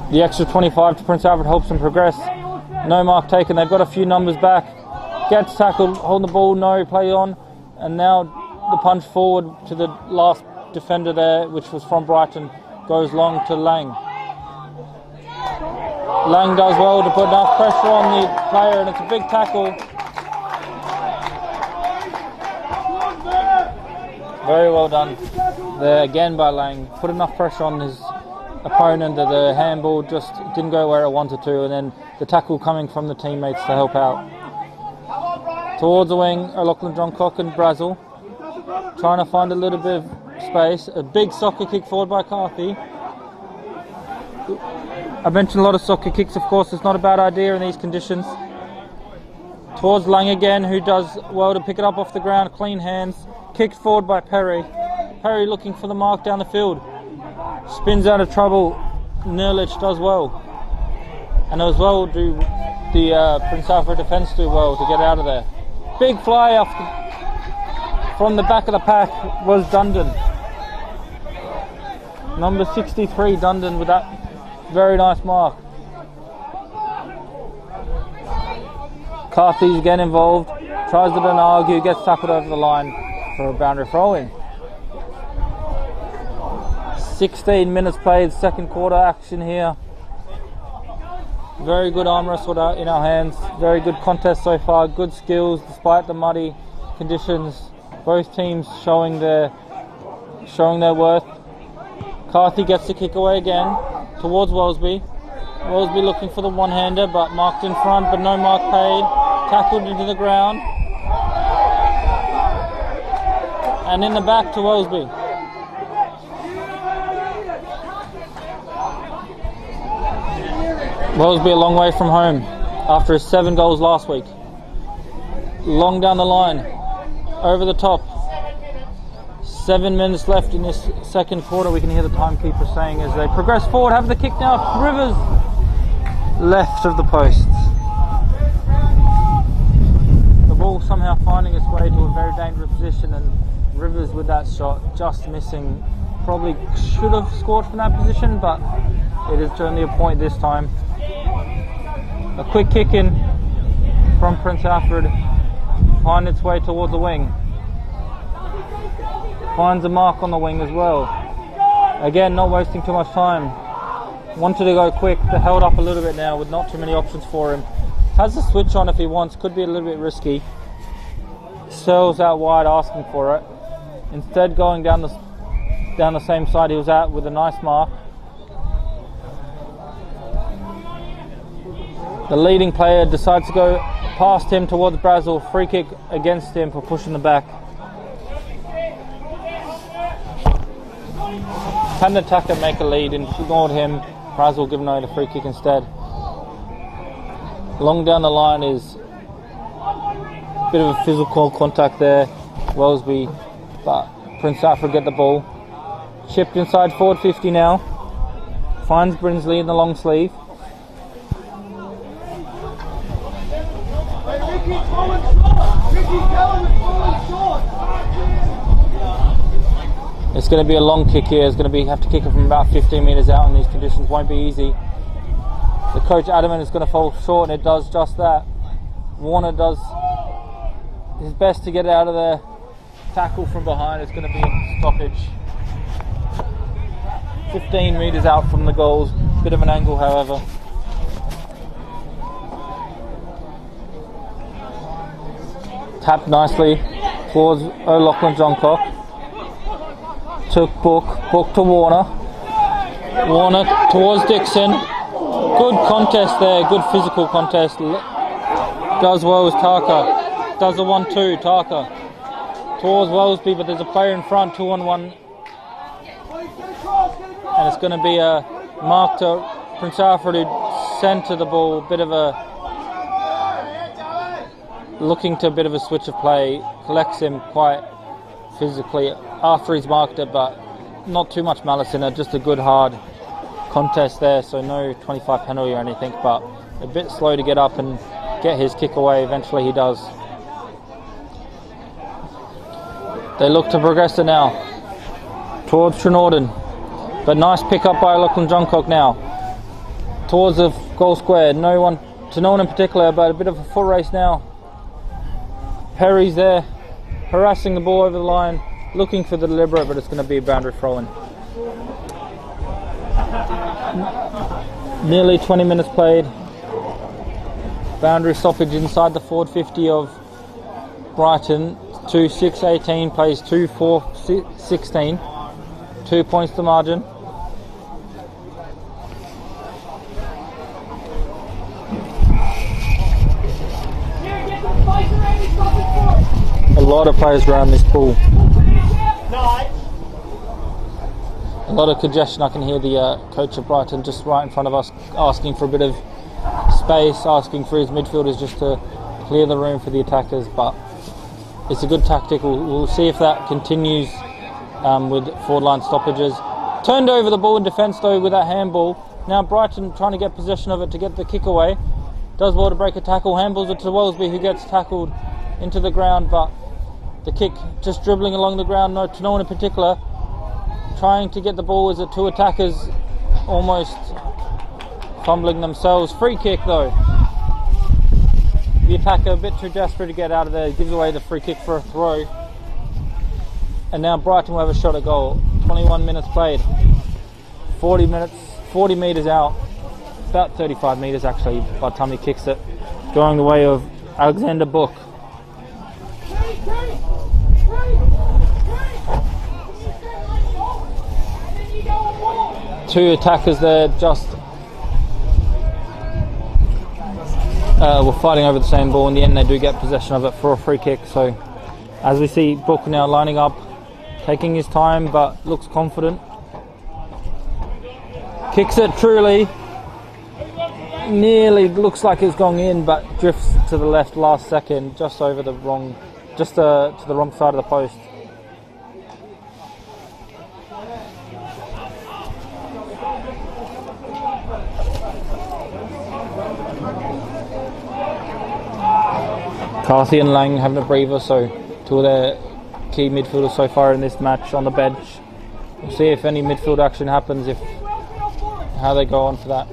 The extra 25 to Prince Alfred helps them progress. No mark taken, they've got a few numbers back. Gets tackled, holding the ball, no play on, and now the punch forward to the last defender there, which was from Brighton, goes long to Lang. Lang does well to put enough pressure on the player, and it's a big tackle. Very well done there again by Lang. Put enough pressure on his opponent that the handball just didn't go where it wanted to, and then the tackle coming from the teammates to help out. Towards the wing, Lachlan Johncock and Brazil trying to find a little bit of space. A big soccer kick forward by Carthy. I mentioned a lot of soccer kicks, of course. It's not a bad idea in these conditions. Towards Lang again, who does well to pick it up off the ground. Clean hands. Kicked forward by Perry. Perry looking for the mark down the field. Spins out of trouble. Nerlich does well. And as well do the Prince Alfred defence do well to get out of there. Big fly from the back of the pack was Dundon. Number 63 Dundon with that very nice mark. Carthy's again involved. Tries to argue, gets tackled over the line for a boundary throw in. 16 minutes played, second quarter action here. Very good arm wrestle in our hands. Very good contest so far. Good skills despite the muddy conditions. Both teams showing their worth. Carthy gets the kick away again towards Wellesby. Wellesby looking for the one-hander, but marked in front, but no mark paid. Tackled into the ground. And in the back to Wellesby. Wellesby a long way from home after his 7 goals last week. Long down the line, over the top. 7 minutes left in this second quarter. We can hear the timekeeper saying as they progress forward. Have the kick now. Rivers left of the posts. The ball somehow finding its way to a very dangerous position, and Rivers with that shot just missing probably should have scored from that position, but it is only a point this time. A quick kick in from Prince Alfred, find its way towards the wing. Finds a mark on the wing as well. Again, not wasting too much time. Wanted to go quick, but held up a little bit now with not too many options for him. Has the switch on if he wants, could be a little bit risky. Sails out wide asking for it. Instead going down the same side he was at with a nice mark. The leading player decides to go past him towards Brazil. Free kick against him for pushing the back. Can the attacker make a lead and ignored him? Brazil giving away the free kick instead. Long down the line is a bit of a physical contact there. Wellesby, but Prince Alfred get the ball. Chipped inside forward 50 now. Finds Brinsley in the long sleeve. It's going to be a long kick here. It's going to have to kick it from about 15 metres out in these conditions. Won't be easy. The coach adamant is going to fall short, and it does just that. Warner does his best to get it out of there. Tackle from behind. It's going to be a stoppage. 15 metres out from the goals. Bit of an angle, however. Tapped nicely towards O'Loughlin Johncock. Took Book to Warner. Warner towards Dixon. Good contest there, good physical contest. Does well as Tarka. Does a 1-2, Tarka. Towards Wellesby, but there's a player in front, 2-on-1. And it's going to be a mark to Prince Alfred, who centre the ball. Looking to a bit of a switch of play. Collects him quite physically after he's marked it, but not too much malice in it. Just a good hard contest there, so no 25 penalty or anything, but a bit slow to get up and get his kick away. Eventually he does. They look to progress it now towards Trinorden, but nice pick up by Lachlan Johncock now towards the goal square. No one in particular, but a bit of a foot race now. Perry's there harassing the ball over the line, looking for the deliberate, but it's going to be a boundary throw-in. Nearly 20 minutes played. Boundary stoppage inside the forward 50 of Brighton. 2-6-18 plays 2-4-16. 2 points to margin. A lot of players around this pool. A lot of congestion. I can hear the coach of Brighton just right in front of us asking for a bit of space, asking for his midfielders just to clear the room for the attackers, but it's a good tactic. We'll see if that continues with forward line stoppages. Turned over the ball in defence though with that handball. Now Brighton trying to get possession of it to get the kick away. Does well to break a tackle. Handballs it to Wellesby, who gets tackled into the ground, but the kick just dribbling along the ground, to no one in particular. Trying to get the ball as the two attackers almost fumbling themselves. Free kick though. The attacker a bit too desperate to get out of there, gives away the free kick for a throw. And now Brighton will have a shot at goal. 21 minutes played. 40 metres out. About 35 metres actually by the time he kicks it. Going the way of Alexander Book. Two attackers there just were fighting over the same ball. In the end they do get possession of it for a free kick. So as we see Book now lining up, taking his time but looks confident. Kicks it truly. Nearly looks like it's gone in, but drifts to the left last second, just over the wrong, to the wrong side of the post. Carthy and Lang having a breather, so two of their key midfielders so far in this match on the bench. We'll see if any midfield action happens, how they go on for that.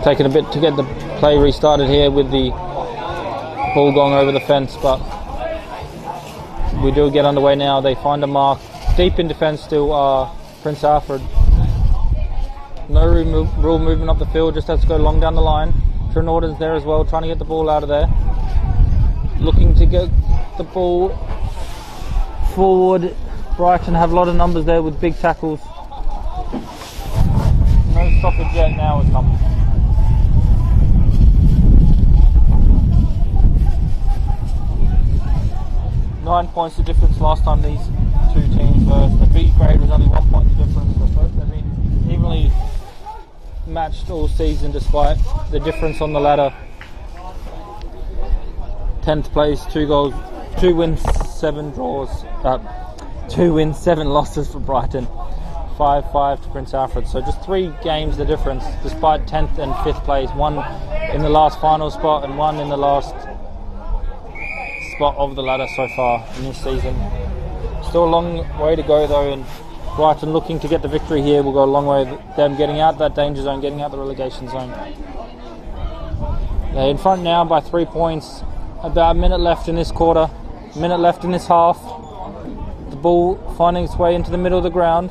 Taking a bit to get the play restarted here with the ball going over the fence, but we do get underway now. They find a mark. Deep in defence still are Prince Alfred. No real movement up the field, just has to go long down the line. Norton's there as well, trying to get the ball out of there. Looking to get the ball forward. Brighton have a lot of numbers there with big tackles. No stoppage yet, now it's coming. Nine points the difference last time these two teams were. The B grade was only 1 point the difference. So they've been evenly matched all season despite the difference on the ladder. 10th place, 2 goals, 2 wins, 7 draws. 2 wins, 7 losses for Brighton. 5-5 to Prince Alfred. So just 3 games the difference despite 10th and 5th place. 1 in the last final spot and 1 in the last spot of the ladder so far in this season. Still a long way to go though, and Brighton looking to get the victory here will go a long way. Them getting out that danger zone, getting out the relegation zone. They're in front now by 3 points. About a minute left in this quarter, minute left in this half. The ball finding its way into the middle of the ground.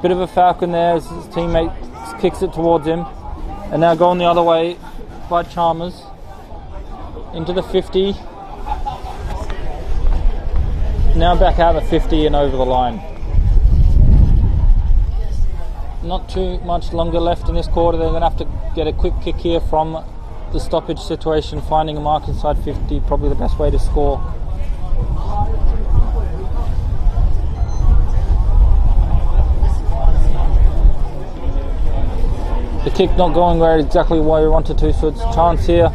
Bit of a falcon there as his teammate kicks it towards him, and now going the other way by Chalmers. Into the 50. Now back out the 50 and over the line. Not too much longer left in this quarter. They're going to have to get a quick kick here from the stoppage situation. Finding a mark inside 50, probably the best way to score. The kick not going where exactly where we wanted to, so it's a chance here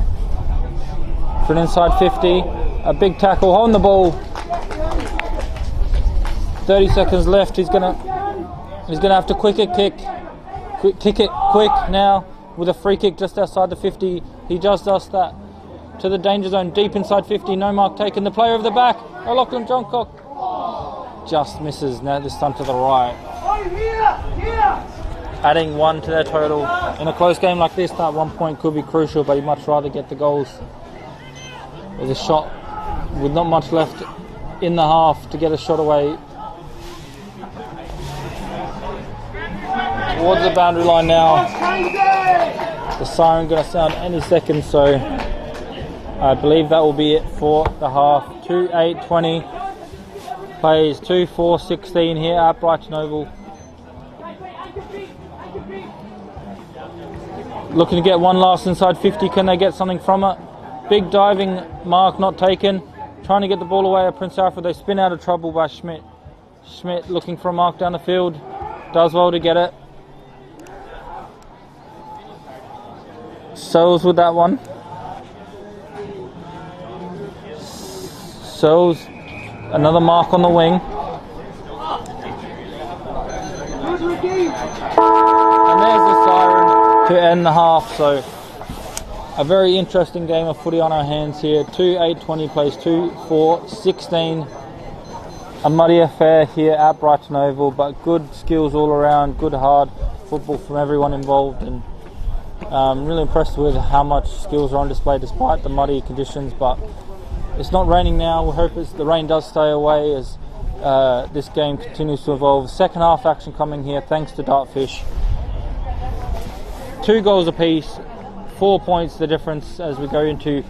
for an inside 50, a big tackle, holding the ball. 30 seconds left. He's gonna have to kick it quick now with a free kick just outside the 50. He just does that to the danger zone, deep inside 50. No mark taken. The player over the back, O'Loughlin Johncock, just misses. Now this time to the right. Adding 1 to their total. In a close game like this, that 1 point could be crucial, but you'd much rather get the goals. With a shot with not much left in the half to get a shot away towards the boundary line now. The siren going to sound any second, so I believe that will be it for the half. 2-8-20 plays 2-4-16 here at Brighton Oval. Looking to get one last inside 50. Can they get something from it? Big diving mark not taken. Trying to get the ball away at Prince Alfred. They spin out of trouble by Schmidt. Schmidt looking for a mark down the field. Does well to get it. Searles with that one. Searles, another mark on the wing. And there's the siren to end the half. So a very interesting game of footy on our hands here. 2-8-20 plays 2-4-16. A muddy affair here at Brighton Oval, but good skills all around, good hard football from everyone involved, and really impressed with how much skills are on display despite the muddy conditions. But it's not raining now. We hope the rain does stay away as this game continues to evolve. Second half action coming here thanks to Dartfish. 2 goals apiece. 4 points the difference as we go into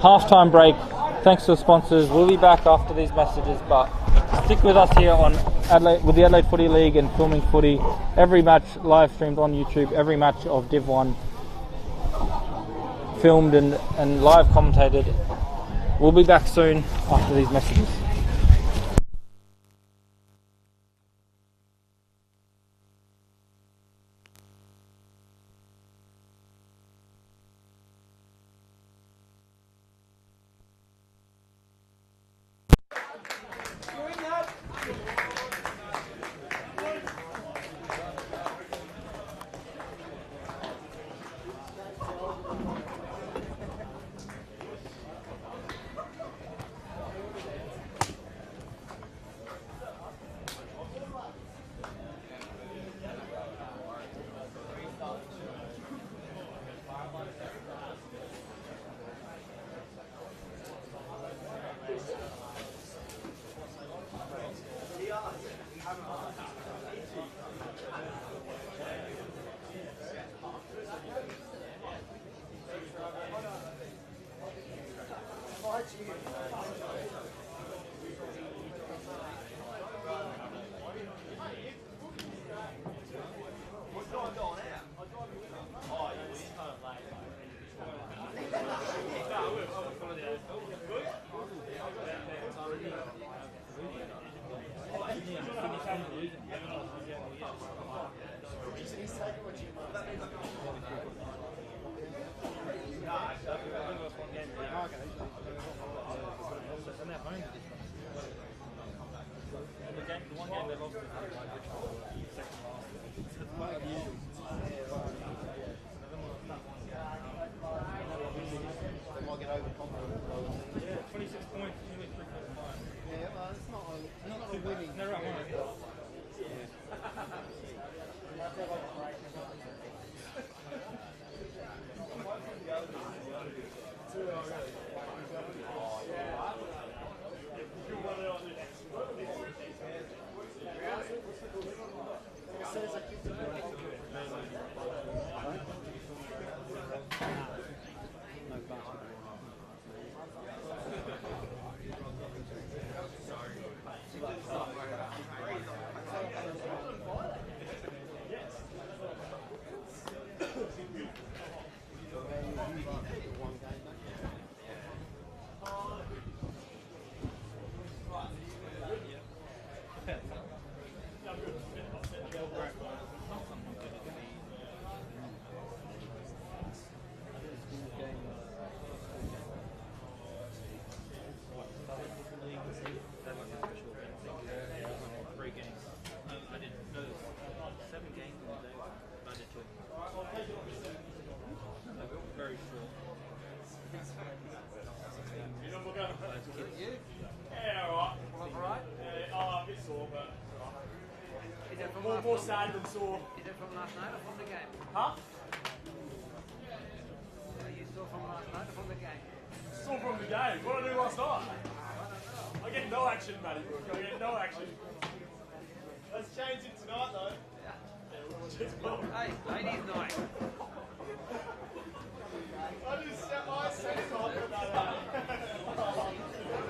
half-time break. Thanks to the sponsors. We'll be back after these messages, but stick with us here on Adelaide, with the Adelaide Footy League and Filming Footy. Every match live streamed on YouTube, every match of Div 1 filmed and live commentated. We'll be back soon after these messages. Yeah, 26 points, nearly 3.5. Yeah, well, it's not a winning. No, right. Three games. I didn't know. 7 games in a day. I did too. Very short. Yeah, alright. A bit sore, but Is it from more sad than sore. Is it from last night or from the game? Huh? Are you still from last night or from the game? Sore from the game. What did I do last night? I get no action, Matty Brook. I get no action. Let's change it tonight, though. Yeah. Yeah, Hey, ladies' night. I just set my sense off with that.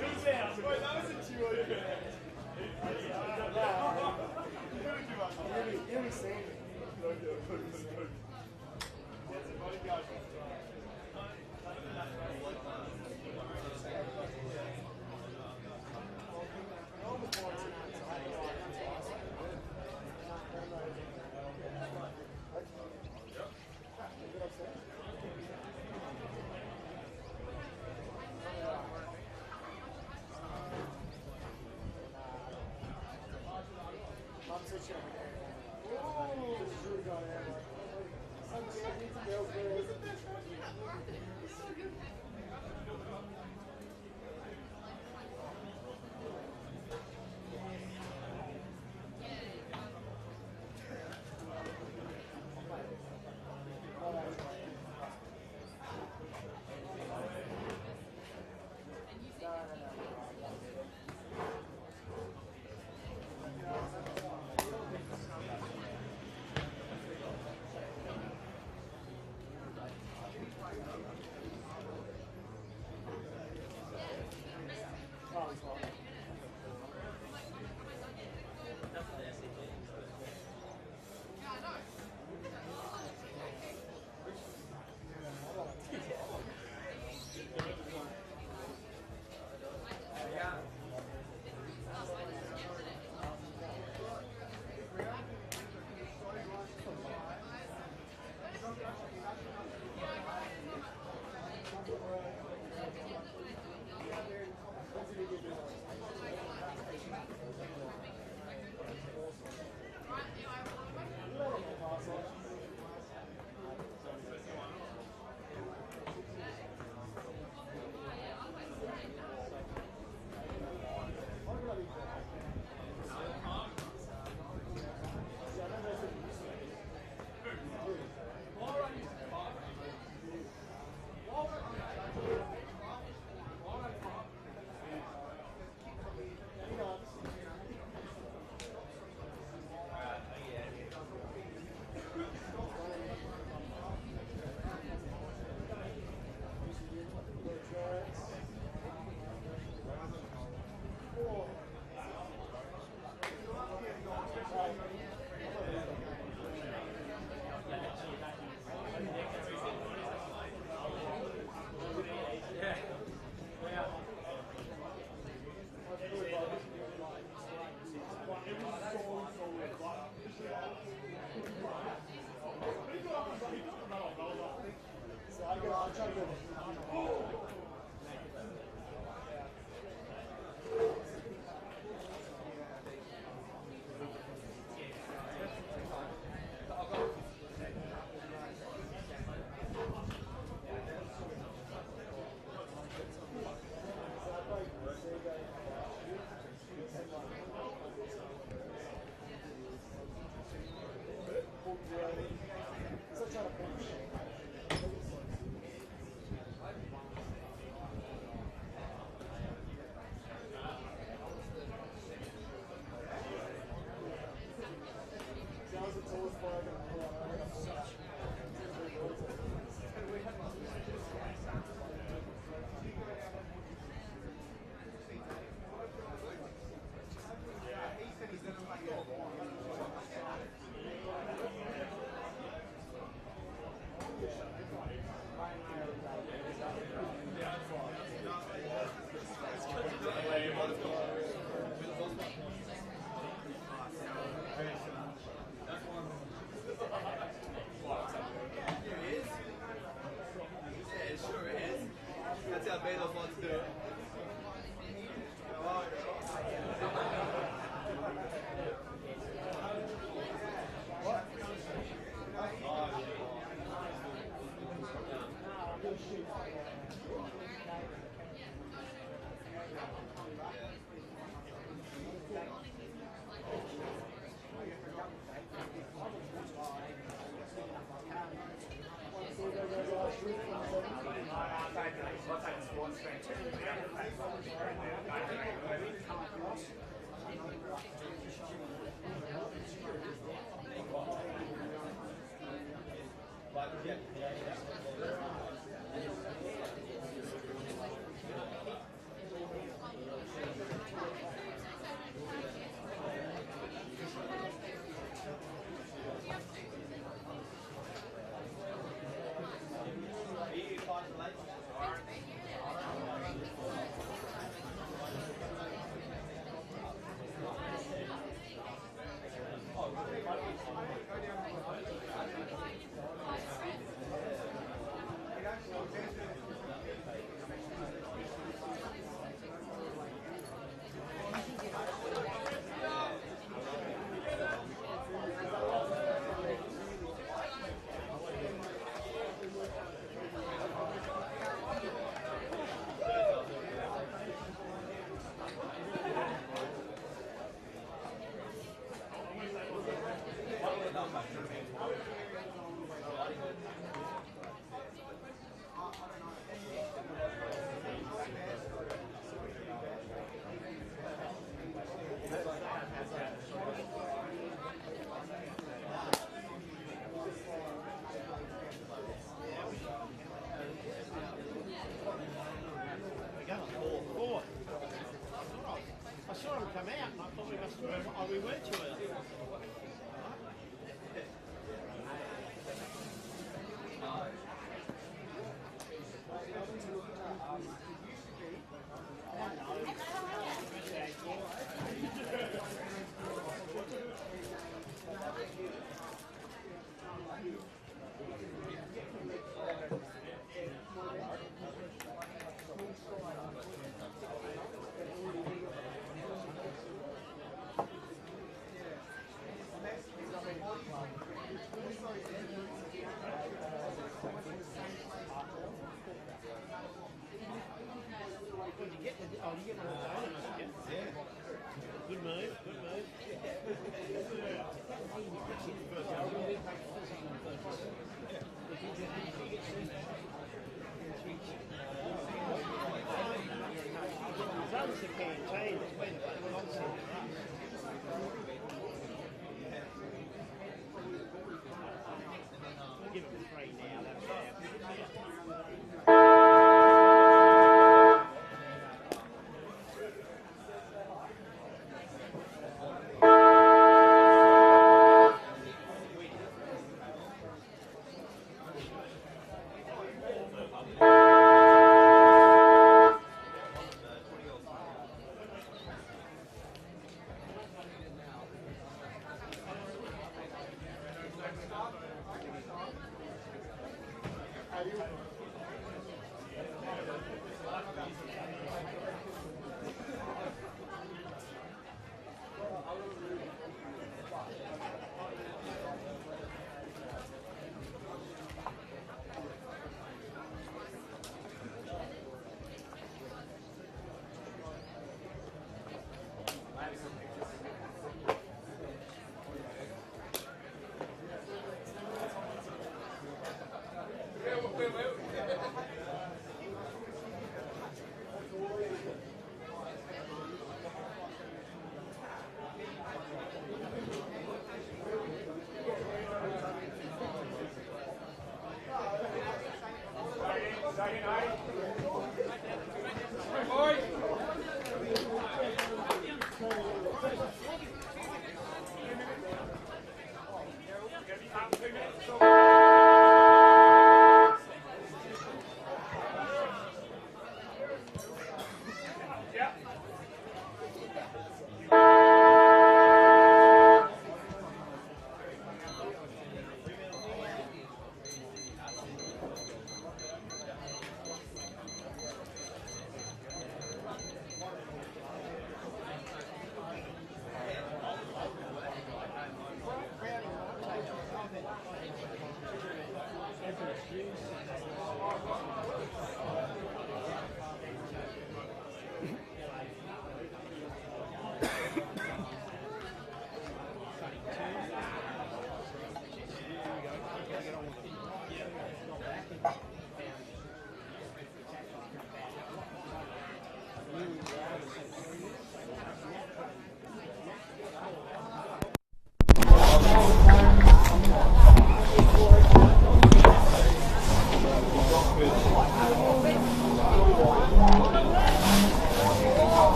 Who's out? Wait, that was a duo. You haven't seen it.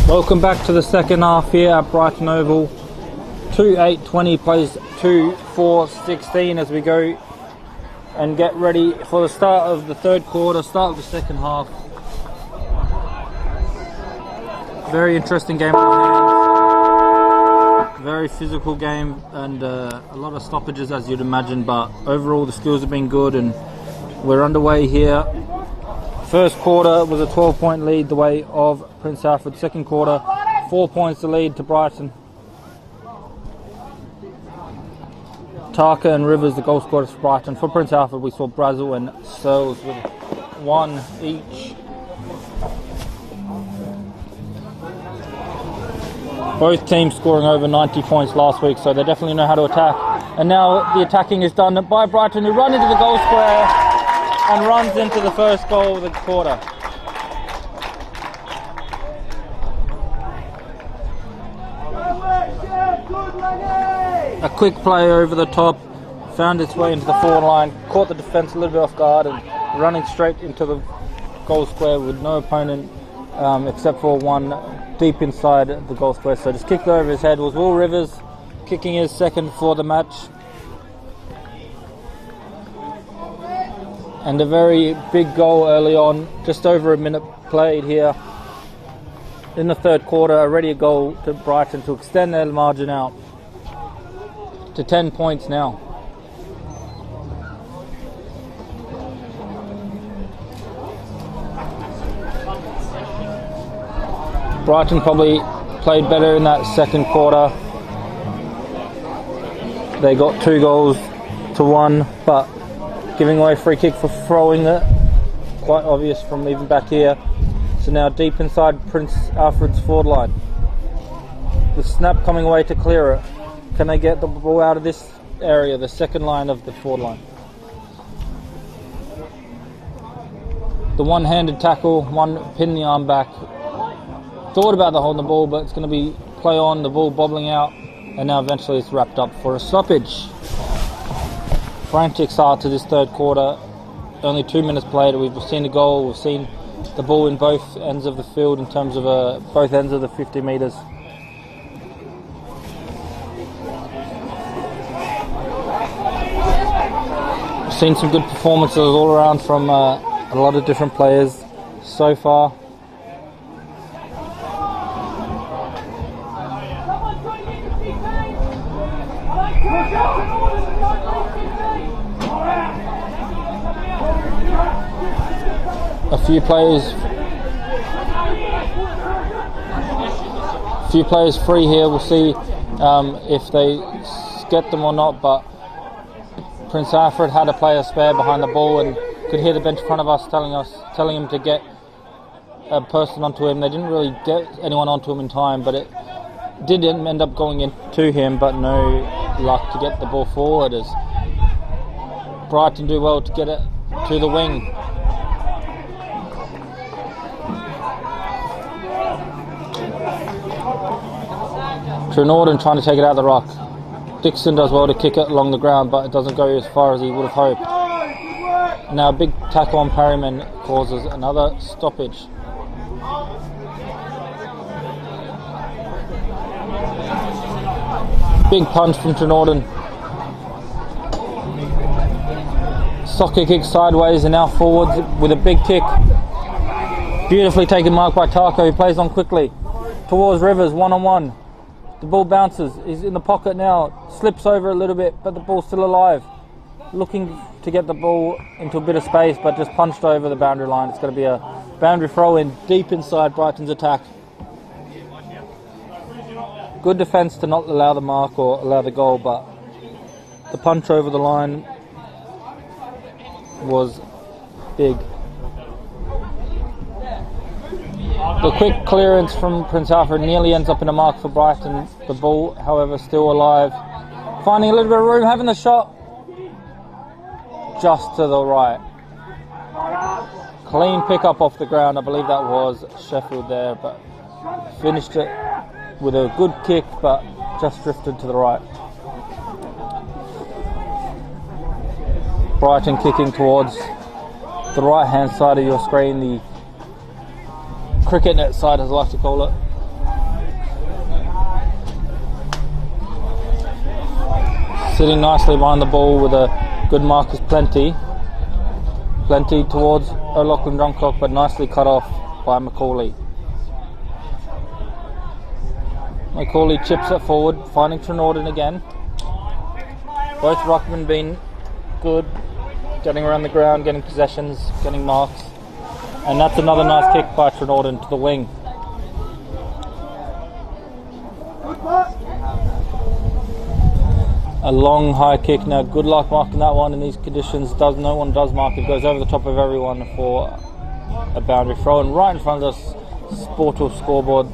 Welcome back to the second half here at Brighton Oval. 2-8-20 plays 2-4-16 as we go and get ready for the start of the third quarter, start of the second half. Very interesting game on our hands. Very physical game and a lot of stoppages as you'd imagine, but overall the skills have been good and we're underway here. First quarter was a 12-point lead the way of Prince Alfred. Second quarter, 4 points to lead to Brighton. Taka and Rivers, the goal scorers for Brighton. For Prince Alfred, we saw Brazil and Searles with 1 each. Both teams scoring over 90 points last week, so they definitely know how to attack. And now the attacking is done by Brighton, who run into the goal square and runs into the first goal of the quarter. A quick play over the top, found its way into the forward line, caught the defence a little bit off guard and running straight into the goal square with no opponent except for one deep inside the goal square. So just kicked over his head was Will Rivers, kicking his second for the match. And a very big goal early on, just over a minute played here in the third quarter. Already a goal to Brighton to extend their margin out to 10 points now. Brighton probably played better in that second quarter. They got 2 goals to 1, but giving away a free kick for throwing it, quite obvious from even back here. So now deep inside Prince Alfred's forward line. The snap coming away to clear it. Can they get the ball out of this area, the second line of the forward line? The one-handed tackle, one pin the arm back. Thought about the holding the ball, but it's going to be play on, the ball bobbling out, and now eventually it's wrapped up for a stoppage. Frantic start to this third quarter. Only 2 minutes played. We've seen the goal. We've seen the ball in both ends of the field in terms of both ends of the 50 metres. We've seen some good performances all around from a lot of different players so far. A few players free here. We'll see if they get them or not, but Prince Alfred had a player spare behind the ball and could hear the bench in front of us telling him to get a person onto him. They didn't really get anyone onto him in time, but it did end up going into him, but no luck to get the ball forward as Brighton do well to get it to the wing. Trenorden trying to take it out of the rock. Dixon does well to kick it along the ground, but it doesn't go as far as he would have hoped. Now a big tackle on Perryman causes another stoppage. Big punch from Trenorden. Soccer kick sideways and now forwards with a big kick. Beautifully taken mark by Taco, who plays on quickly towards Rivers, one-on-one. The ball bounces, he's in the pocket now, slips over a little bit, but the ball's still alive. Looking to get the ball into a bit of space, but just punched over the boundary line. It's going to be a boundary throw in deep inside Brighton's attack. Good defence to not allow the mark or allow the goal, but the punch over the line was big. The quick clearance from Prince Alfred nearly ends up in a mark for Brighton. The ball, however, still alive. Finding a little bit of room, having the shot just to the right. Clean pick up off the ground, I believe that was Sheffield there, but finished it with a good kick, but just drifted to the right. Brighton kicking towards the right hand side of your screen, the cricket net side as I like to call it. Sitting nicely behind the ball with a good Marcus Plenty towards O'Loughlin Drumcock, but nicely cut off by Macaulay. Macaulay chips it forward, finding Trenorden again. Both ruckmen being good, getting around the ground, getting possessions, getting marks. And that's another nice kick by Trenorden to the wing. A long high kick now. Good luck marking that one in these conditions. No one does mark it. Goes over the top of everyone for a boundary throw. And right in front of us, Sportal scoreboard.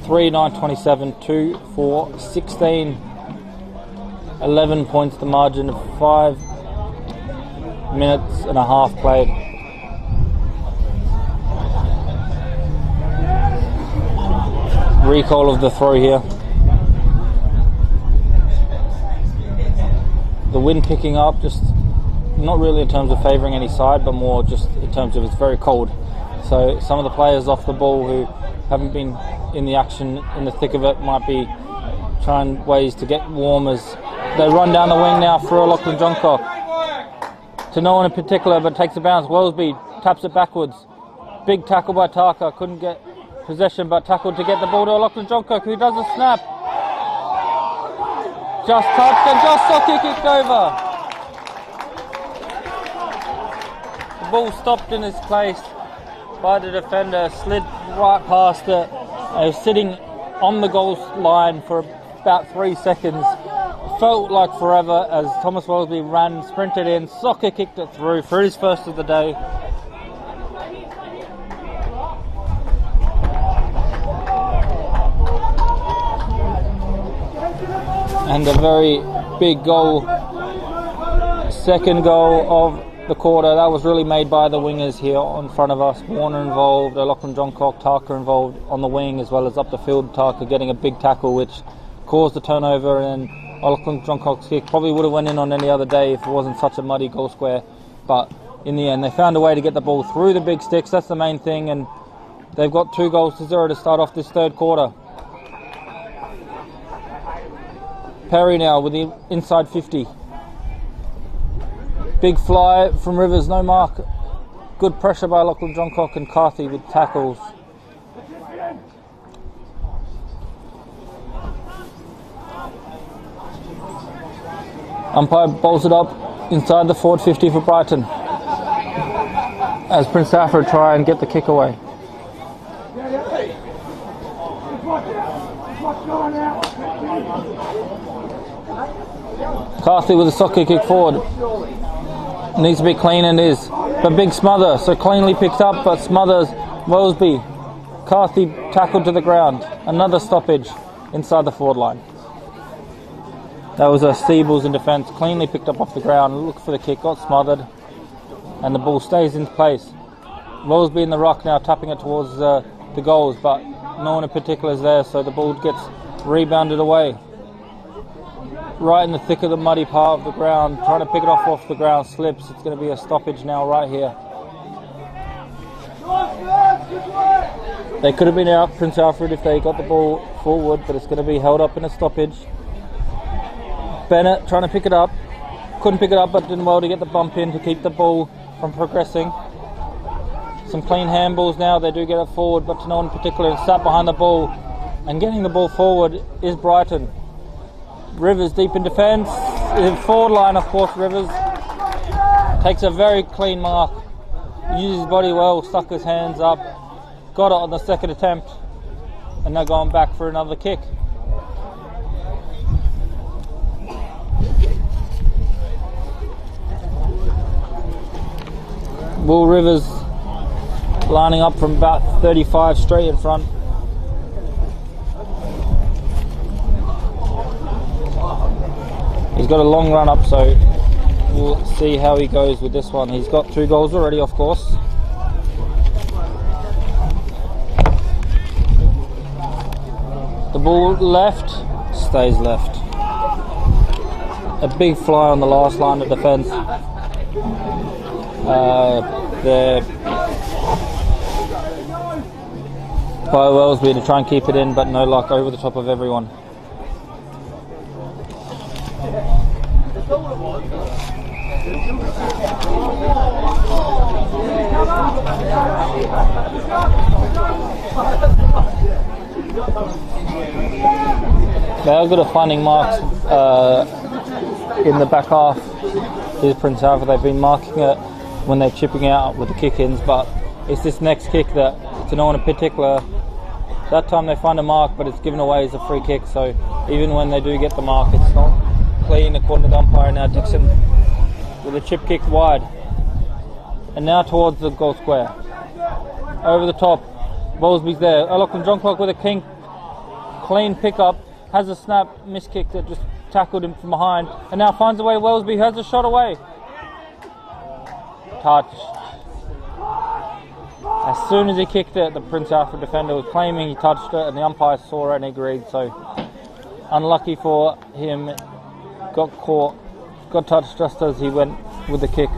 3-9-27, 2-4-16. 11 points the margin of 5 minutes and a half played. Recall of the throw here. The wind picking up, just not really in terms of favouring any side, but more just in terms of it's very cold. So some of the players off the ball who haven't been in the action in the thick of it might be trying ways to get warm as they run down the wing now for O'Loughlin Drumcock. To no one in particular, but takes a bounce. Wellesby taps it backwards. Big tackle by Tarka, couldn't get possession, but tackled to get the ball to O'Loughlin Drumcock, who does a snap. Just touched and just Socky kicked over. The ball stopped in its place by the defender, slid right past it. It was sitting on the goal line for about 3 seconds. Felt like forever as Thomas Wellesby ran, sprinted in, Socky kicked it through for his first of the day. And a very big goal, second goal of the quarter. That was really made by the wingers here in front of us. Warner involved, O'Loughlin Drumcock, Tarka involved on the wing as well as up the field. Tarka getting a big tackle which caused the turnover, and O'Loughlin Drumcock's kick probably would have went in on any other day if it wasn't such a muddy goal square. But in the end they found a way to get the ball through the big sticks. That's the main thing, and they've got 2-0 to start off this third quarter. Perry now with the inside 50. Big fly from Rivers, no mark. Good pressure by O'Loughlin Drumcock and Carthy with tackles. Umpire bowls it up inside the forward 50 for Brighton as Prince Alfred try and get the kick away. Carthy with a soccer kick forward. Needs to be clean and is. But big smother, so cleanly picked up, but smothers Wellesby. Carthy tackled to the ground. Another stoppage inside the forward line. That was a Steebles in defence, cleanly picked up off the ground, looked for the kick, got smothered, and the ball stays in place. Wellesby in the ruck now, tapping it towards the goals, but no one in particular is there, so the ball gets rebounded away. Right in the thick of the muddy part of the ground, trying to pick it off the ground, slips. It's going to be a stoppage now right here. They could have been out Prince Alfred if they got the ball forward, but it's going to be held up in a stoppage. Bennett trying to pick it up, couldn't pick it up, but did well to get the bump in to keep the ball from progressing. Some clean handballs now, they do get it forward, but to no one in particular, and sat behind the ball and getting the ball forward is Brighton. Rivers deep in defence, in forward line of course. Rivers takes a very clean mark, uses his body well, stuck his hands up, got it on the second attempt, and now going back for another kick. Will Rivers lining up from about 35 straight in front. He's got a long run up, so we'll see how he goes with this one. He's got 2 goals already, of course. The ball left, stays left. A big fly on the last line of defence. There by Wellesby to try and keep it in, but no luck, over the top of everyone. They are good at finding marks in the back half. Here's Prince Alfred. They've been marking it when they're chipping out with the kick-ins, but it's this next kick that, to no one in particular, that time they find a mark, but it's given away as a free kick. So even when they do get the mark, it's not clean according to the umpire. Now Dixon with a chip kick wide, and now towards the goal square. Over the top, Bowlesby's there. Oh look, and John Clark with a clean pickup, has a snap miss kick that just tackled him from behind, and now finds a way. Wellesby has a shot away. Touched. As soon as he kicked it, the Prince Alfred defender was claiming he touched it, and the umpire saw it and agreed. So unlucky for him, got caught, got touched just as he went with the kick.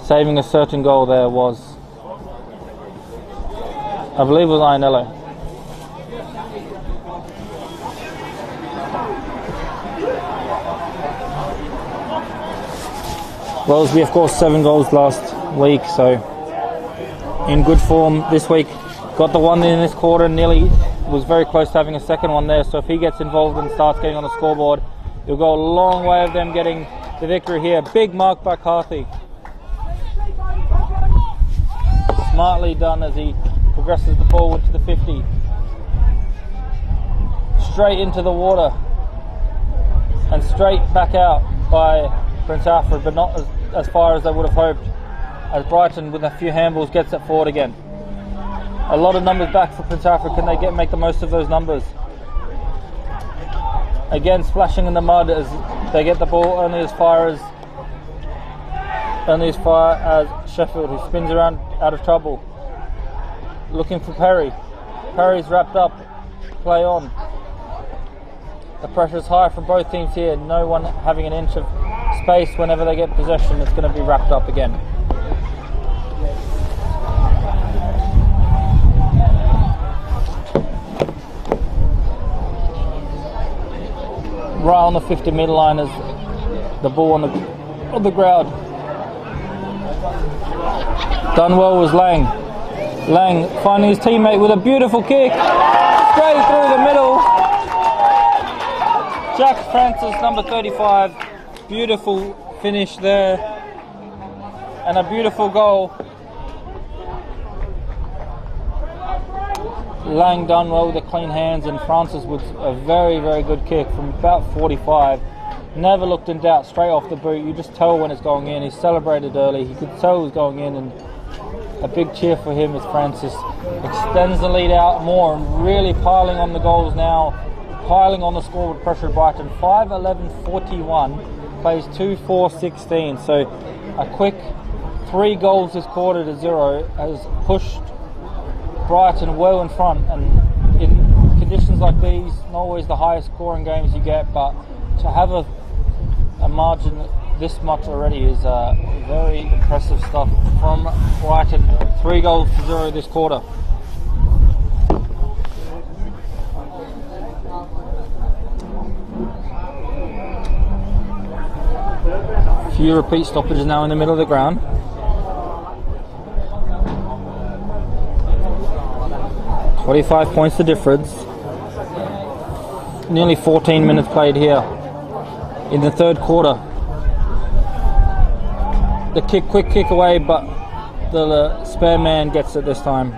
Saving a certain goal there was, I believe it was Ionello. Wellesby, of course, 7 goals last week, so in good form this week. Got the one in this quarter, nearly was very close to having a second one there. So if he gets involved and starts getting on the scoreboard, it'll go a long way of them getting the victory here. Big mark by Carthy. Smartly done as he progresses the ball into the 50. Straight into the water and straight back out by Prince Alfred, but not as far as they would have hoped, as Brighton with a few handballs gets it forward again. A lot of numbers back for Prince Alfred. Can they make the most of those numbers? Again, splashing in the mud as they get the ball only as far as Sheffield, who spins around out of trouble. Looking for Perry. Perry's wrapped up. Play on. The pressure's high from both teams here. No one having an inch of space whenever they get possession. It's going to be wrapped up again. Right on the 50-metre line as the ball on the ground. Done well was Lang. Lang finding his teammate with a beautiful kick. Straight through the middle. Jack Francis, number 35. Beautiful finish there. And a beautiful goal. Lang done well with the clean hands, and Francis with a very, very good kick from about 45. Never looked in doubt, straight off the boot. You just tell when it's going in. He celebrated early. He could tell it was going in, and a big cheer for him as Francis extends the lead out more and really piling on the goals now, piling on the scoreboard pressure at Brighton. 5-11-41, plays 2-4-16. So a quick 3 goals this quarter to 0 has pushed Brighton well in front, and in conditions like these, not always the highest scoring games you get, but to have a margin this much already is very impressive stuff from Brighton. 3 goals to 0 this quarter. A few repeat stoppages now in the middle of the ground. $25 points the difference. Nearly 14 minutes played here in the third quarter. The quick kick away, but the spare man gets it this time.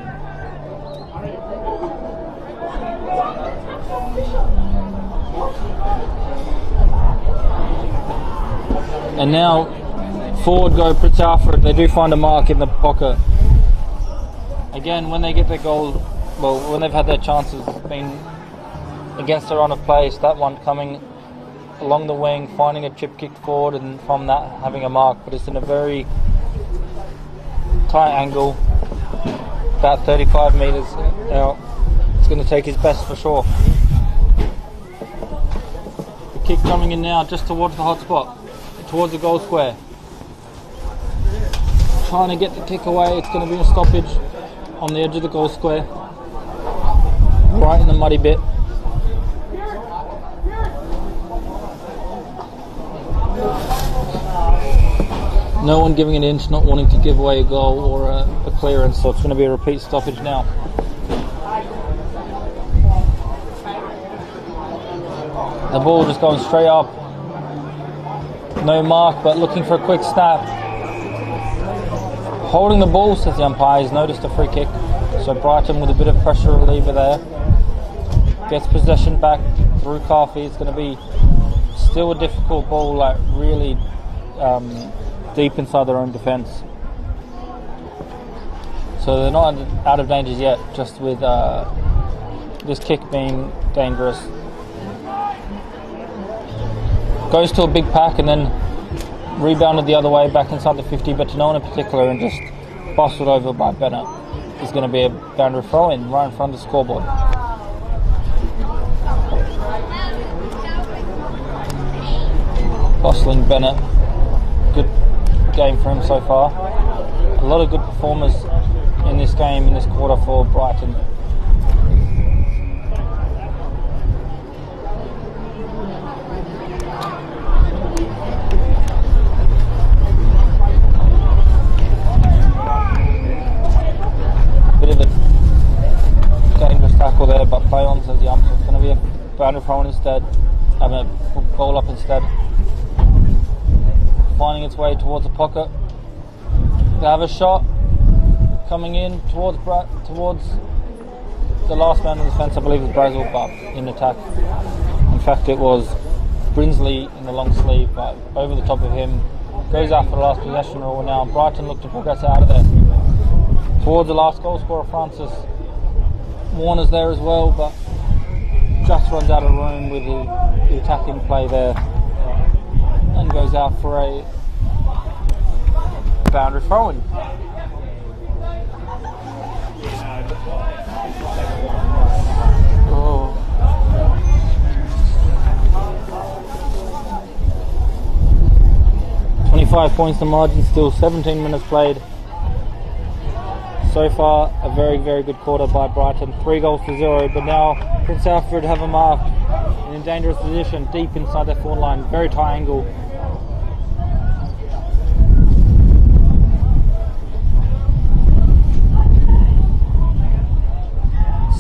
And now forward go Prince Alfred. They do find a mark in the pocket. Again, when they get their goal, well, when they've had their chances, it's been against the run of play. So that one coming along the wing, finding a chip kick forward, and from that having a mark. But it's in a very tight angle, about 35 metres out. It's going to take his best for sure. The kick coming in now just towards the hot spot, towards the goal square. Trying to get the kick away. It's going to be a stoppage on the edge of the goal square, right in the muddy bit. No one giving an inch, not wanting to give away a goal or a clearance, so it's going to be a repeat stoppage now. The ball just going straight up. No mark, but looking for a quick snap. Holding the ball, says the umpire. He's noticed a free kick. So Brighton with a bit of pressure reliever there. Gets possession back through Coffey. It's going to be still a difficult ball, like really deep inside their own defence. So they're not out of danger yet, just with this kick being dangerous. Goes to a big pack and then rebounded the other way back inside the 50, but to no one in particular, and just bustled over by Bennett. Is going to be a boundary throw in right in front of the scoreboard. Bustling Bennett. Good game for him so far. A lot of good performers in this game, in this quarter for Brighton. Tackle there, but play on, says the ump. So it's going to be a boundary throw instead. I mean, a goal up instead. Finding its way towards the pocket. They have a shot coming in towards the last man on the fence. I believe it was Brazil, but in attack. In fact, it was Brinsley in the long sleeve, but over the top of him. Goes out for the last possession rule now. Brighton look to progress out of there. Towards the last goal scorer, Francis. Warner's there as well, but just runs out of room with the attacking play there and goes out for a boundary throw-in. Oh. 25 points the margin, still 17 minutes played. So far, a very, very good quarter by Brighton. 3 goals to 0, but now Prince Alfred have a mark in a dangerous position, deep inside their forward line. Very tight angle.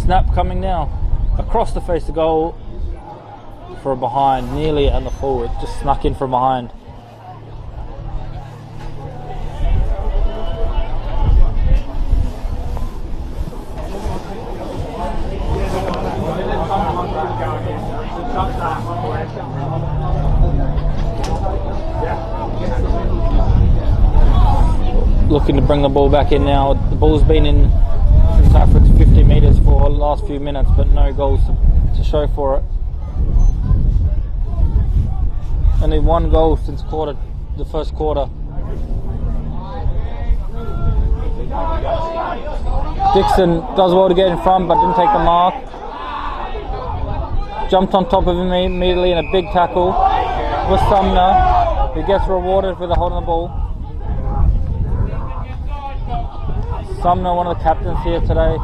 Snap coming now. Across the face of goal for a behind, nearly at the forward. Just snuck in from behind. Looking to bring the ball back in now. The ball's been in South Africa's 50 metres for the last few minutes, but no goals to show for it. Only 1 goal since the first quarter. Dixon does well to get in front, but didn't take the mark. Jumped on top of him immediately in a big tackle with Sumner, who gets rewarded for the hold on the ball. Sumner, one of the captains here today.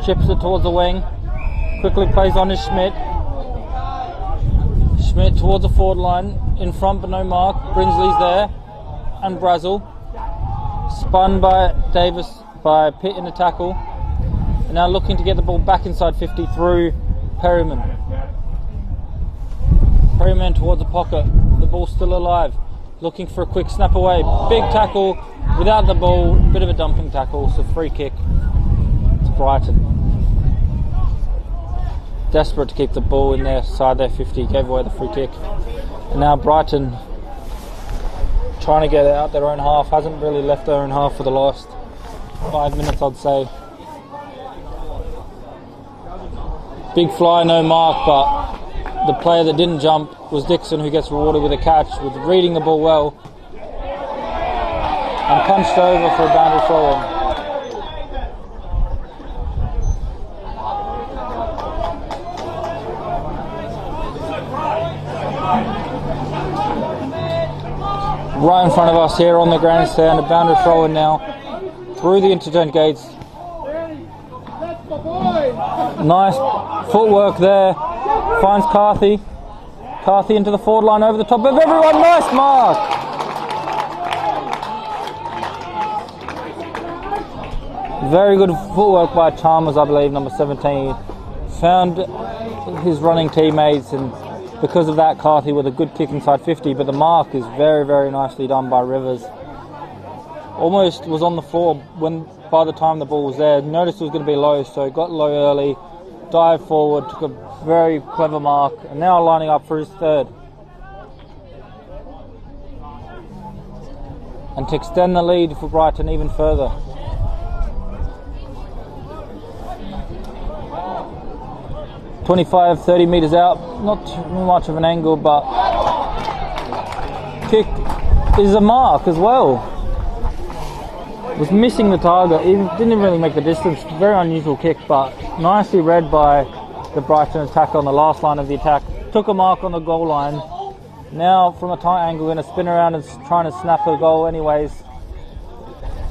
Chips it towards the wing. Quickly plays on to Schmidt. Schmidt towards the forward line. In front but no mark. Brinsley's there. And Brazil. Spun by Davis, by Pitt in the tackle. And now looking to get the ball back inside 50 through Perryman. Perryman towards the pocket. The ball's still alive. Looking for a quick snap away. Big tackle without the ball. Bit of a dumping tackle. So free kick to Brighton. Desperate to keep the ball in their side their 50. Gave away the free kick. And now Brighton trying to get it out their own half. Hasn't really left their own half for the last 5 minutes, I'd say. Big fly, no mark, but the player that didn't jump was Dixon, who gets rewarded with a catch, with reading the ball well, and punched over for a boundary throw-in. Right in front of us here on the grandstand, a boundary throw-in now through the interchange gates. Nice footwork there. Finds Carthy. Carthy into the forward line over the top of everyone. Nice mark. Very good footwork by Chalmers, I believe, number 17. Found his running teammates, and because of that, Carthy with a good kick inside 50. But the mark is very, very nicely done by Rivers. Almost was on the floor when by the time the ball was there. Noticed it was going to be low, so got low early, dived forward, took a very clever mark, and now lining up for his third. And to extend the lead for Brighton even further. "25-30 metres out, not too much of an angle, but kick is a mark as well. Was missing the target, he didn't really make the distance. Very unusual kick, but nicely read by the Brighton attacker on the last line of the attack. Took a mark on the goal line. Now from a tight angle, going to spin around and trying to snap a goal anyways,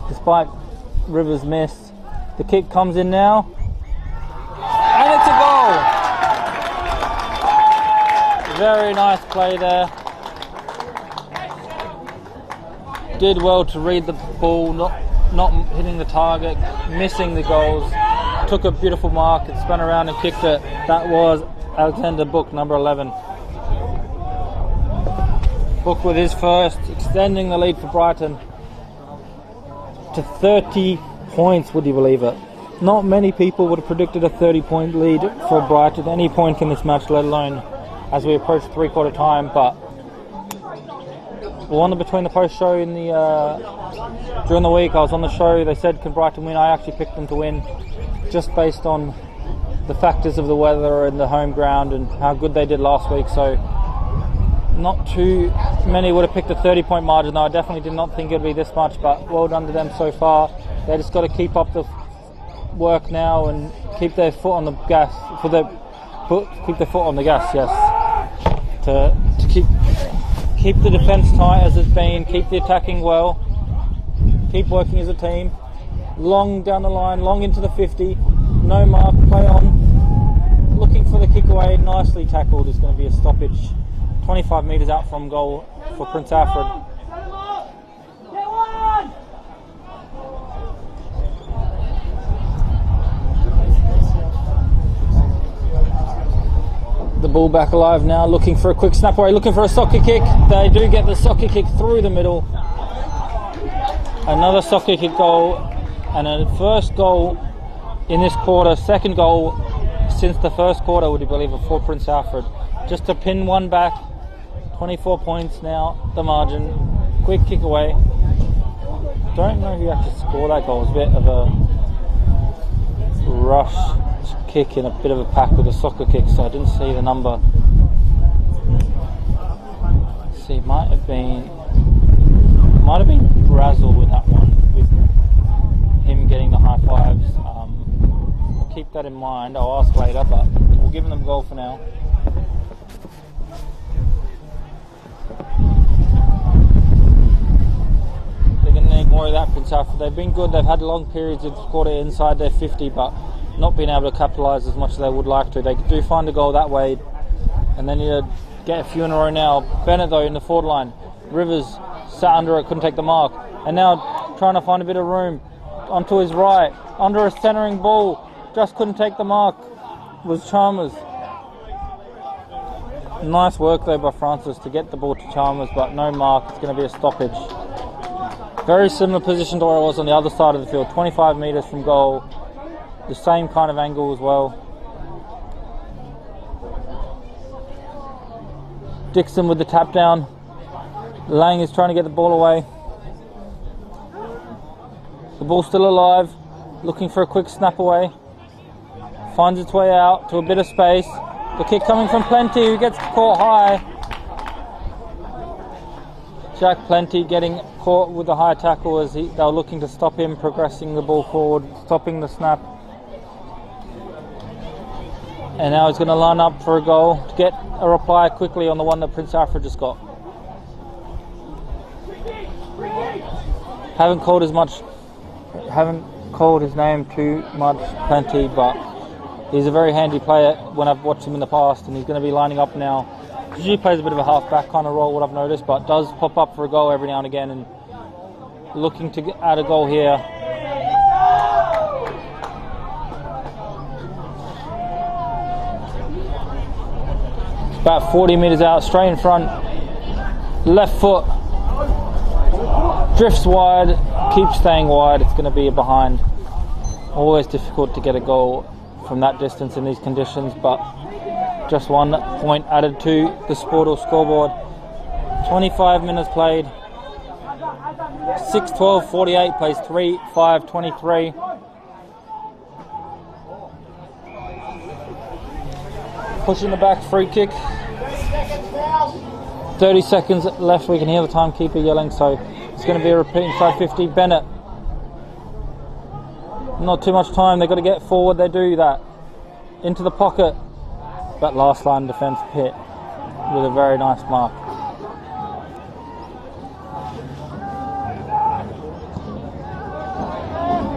despite Rivers' miss. The kick comes in now, and it's a goal. Very nice play there. Did well to read the ball, not hitting the target, missing the goals. Took a beautiful mark and spun around and kicked it. That was Alexander Book, number 11. Book with his first, extending the lead for Brighton to 30 points, would you believe it? Not many people would have predicted a 30-point lead for Brighton at any point in this match, let alone as we approach three-quarter time. But on the Between the Post show in the during the week, I was on the show. They said, can Brighton win? I actually picked them to win, just based on the factors of the weather and the home ground and how good they did last week. So not too many would have picked a 30-point margin, though I definitely did not think it would be this much, but well done to them so far. They just got to keep up the work now and keep their foot on the gas, keep their foot on the gas, yes, to keep the defence tight as it's been, keep the attacking well, keep working as a team. Long down the line, long into the 50, no mark, play on, looking for the kick away, nicely tackled. Is going to be a stoppage, 25 metres out from goal for Prince Alfred. The ball back alive now, looking for a quick snap away, looking for a soccer kick. They do get the soccer kick through the middle. Another soccer kick goal, and a first goal in this quarter, second goal since the first quarter, would you believe it, for Prince Alfred. Just to pin one back, 24 points now, the margin. Quick kick away. Don't know who actually scored that goal. It was a bit of a rush kick in a bit of a pack with a soccer kick, so I didn't see the number. Let's see, might have been Brazel with that one, with him getting the high fives. I'll keep that in mind. I'll ask later, but we'll give them the goal for now. They're going to need more of that, Prince Alfred. They've been good. They've had long periods of quarter inside their 50, but not being able to capitalise as much as they would like to. They do find a goal that way, and they need to get a few in a row now. Bennett, though, in the forward line. Rivers sat under it, couldn't take the mark, and now trying to find a bit of room onto his right, under a centering ball, just couldn't take the mark, was Chalmers. Nice work though by Francis to get the ball to Chalmers, but no mark. It's going to be a stoppage. Very similar position to where I was on the other side of the field, 25 metres from goal, the same kind of angle as well. Dixon with the tap down. Lang is trying to get the ball away. The ball's still alive, looking for a quick snap away. Finds its way out to a bit of space. The kick coming from Plenty, who gets caught high. Jack Plenty getting caught with a high tackle as they were looking to stop him progressing the ball forward, stopping the snap. And now he's going to line up for a goal to get a reply quickly on the one that Prince Alfred just got. Haven't called his name too much, Plenty, but he's a very handy player when I've watched him in the past, and he's going to be lining up now Usually plays a bit of a half-back kind of role, what I've noticed, but does pop up for a goal every now and again, and looking to add a goal here. About 40 metres out, straight in front, left foot, drifts wide, keeps staying wide. It's going to be a behind. Always difficult to get a goal from that distance in these conditions, but just 1 point added to the Sportal scoreboard. 25 minutes played. 6-12-48 plays 3-5-23. Pushing the back, free kick. 30 seconds left. We can hear the timekeeper yelling, so it's going to be a repeat inside 50. Bennett. Not too much time. They've got to get forward. They do that. Into the pocket. That last line defence Pitt with a very nice mark.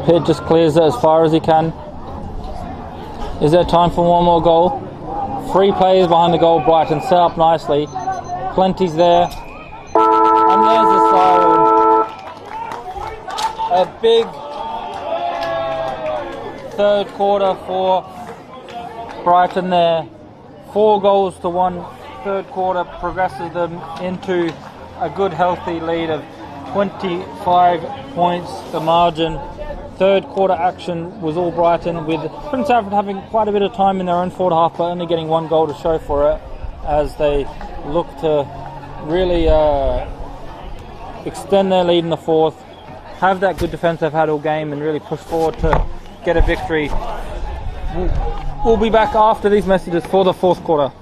Pitt just clears it as far as he can. Is there time for one more goal? 3 players behind the goal. Brighton set up nicely. Plenty's there. And there's the siren. A big third quarter for Brighton there. 4 goals to 1. Third quarter progresses them into a good healthy lead of 25 points. The margin. Third quarter action was all Brighton, with Prince Alfred having quite a bit of time in their own forward half, but only getting 1 goal to show for it as they look to really extend their lead in the fourth, have that good defence they've had all game, and really push forward to get a victory. We'll be back after these messages for the fourth quarter.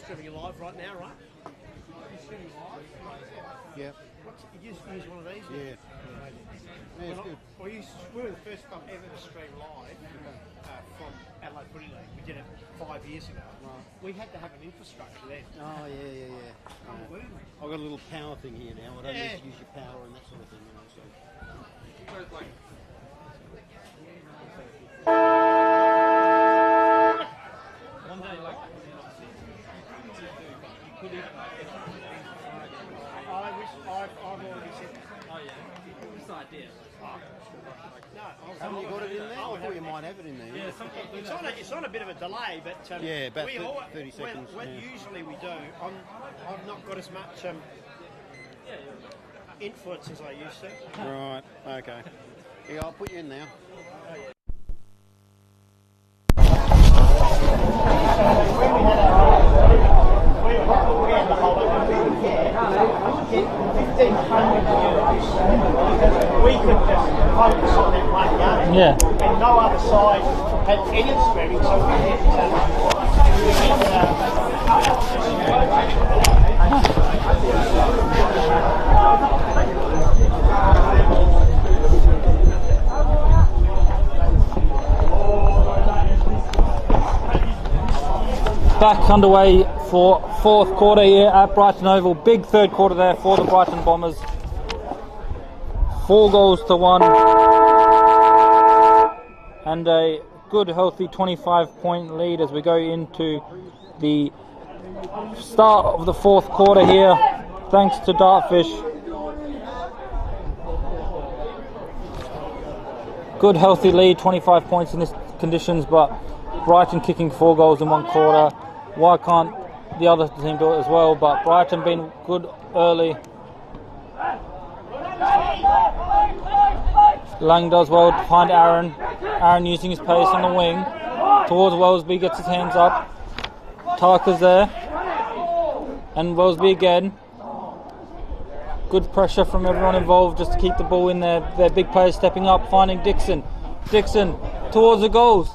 streaming you live right now, right? Yeah. You use one of these? Yeah. Yeah, it's good. We were the first club ever to stream live from Adelaide Footy League. We did it 5 years ago. Right. We had to have an infrastructure then. Oh, yeah. I've got a little power thing here now. I don't need to use your power and that sort of thing, you know, so. One day, like, I've already said that. oh yeah, this idea. Haven't you got it in there? I thought you might have it in there. Yeah, sometimes It's on a bit of a delay, but Yeah, about we 30 seconds, What yeah. usually we do, I've not got as much influence as I used to. Right, okay. Yeah, I'll put you in now. We could just focus on that one game. Yeah. And no other side had any streaming, so we had Back underway for fourth quarter here at Brighton Oval. Big third quarter there for the Brighton Bombers. 4 goals to 1. And a good healthy 25-point lead as we go into the start of the fourth quarter here. Thanks to Dartfish. Good healthy lead, 25 points in these conditions, but Brighton kicking 4 goals in 1 quarter. Why can't the other team do it as well? But Brighton been good early. Lang does well to find Aaron. Aaron using his pace on the wing. Towards Wellesby, gets his hands up. Tarker's there. And Wellesby again. Good pressure from everyone involved just to keep the ball in there. Their big players stepping up, finding Dixon. Dixon towards the goals.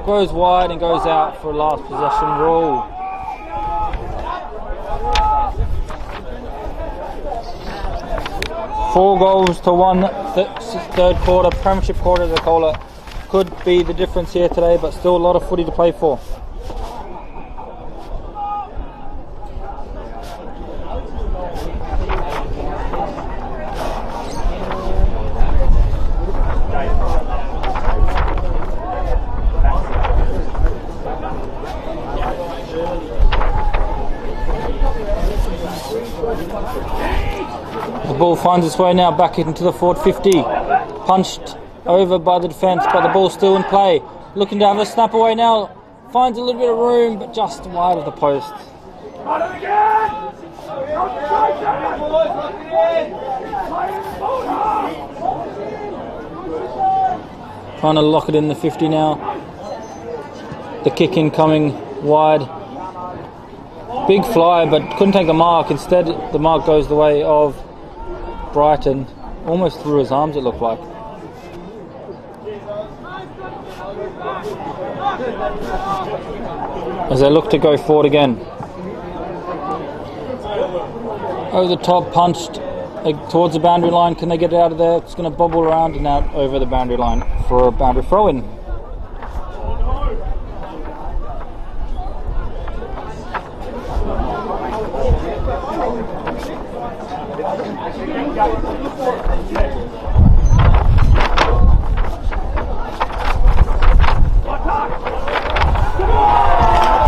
Goes wide and goes out for a last possession rule. Four goals to 1, third quarter, premiership quarter as they call it. Could be the difference here today, but still a lot of footy to play for. The ball finds its way now back into the forward 50. Punched over by the defence, but the ball's still in play. Looking down the snap away now. Finds a little bit of room, but just wide of the post. Trying to lock it in the 50 now. The kick in coming wide. Big fly, but couldn't take the mark. Instead, the mark goes the way of Brighton. Almost through his arms, it looked like. As they look to go forward again. Over the top, punched towards the boundary line. Can they get it out of there? It's going to bobble around and out over the boundary line for a boundary throw-in.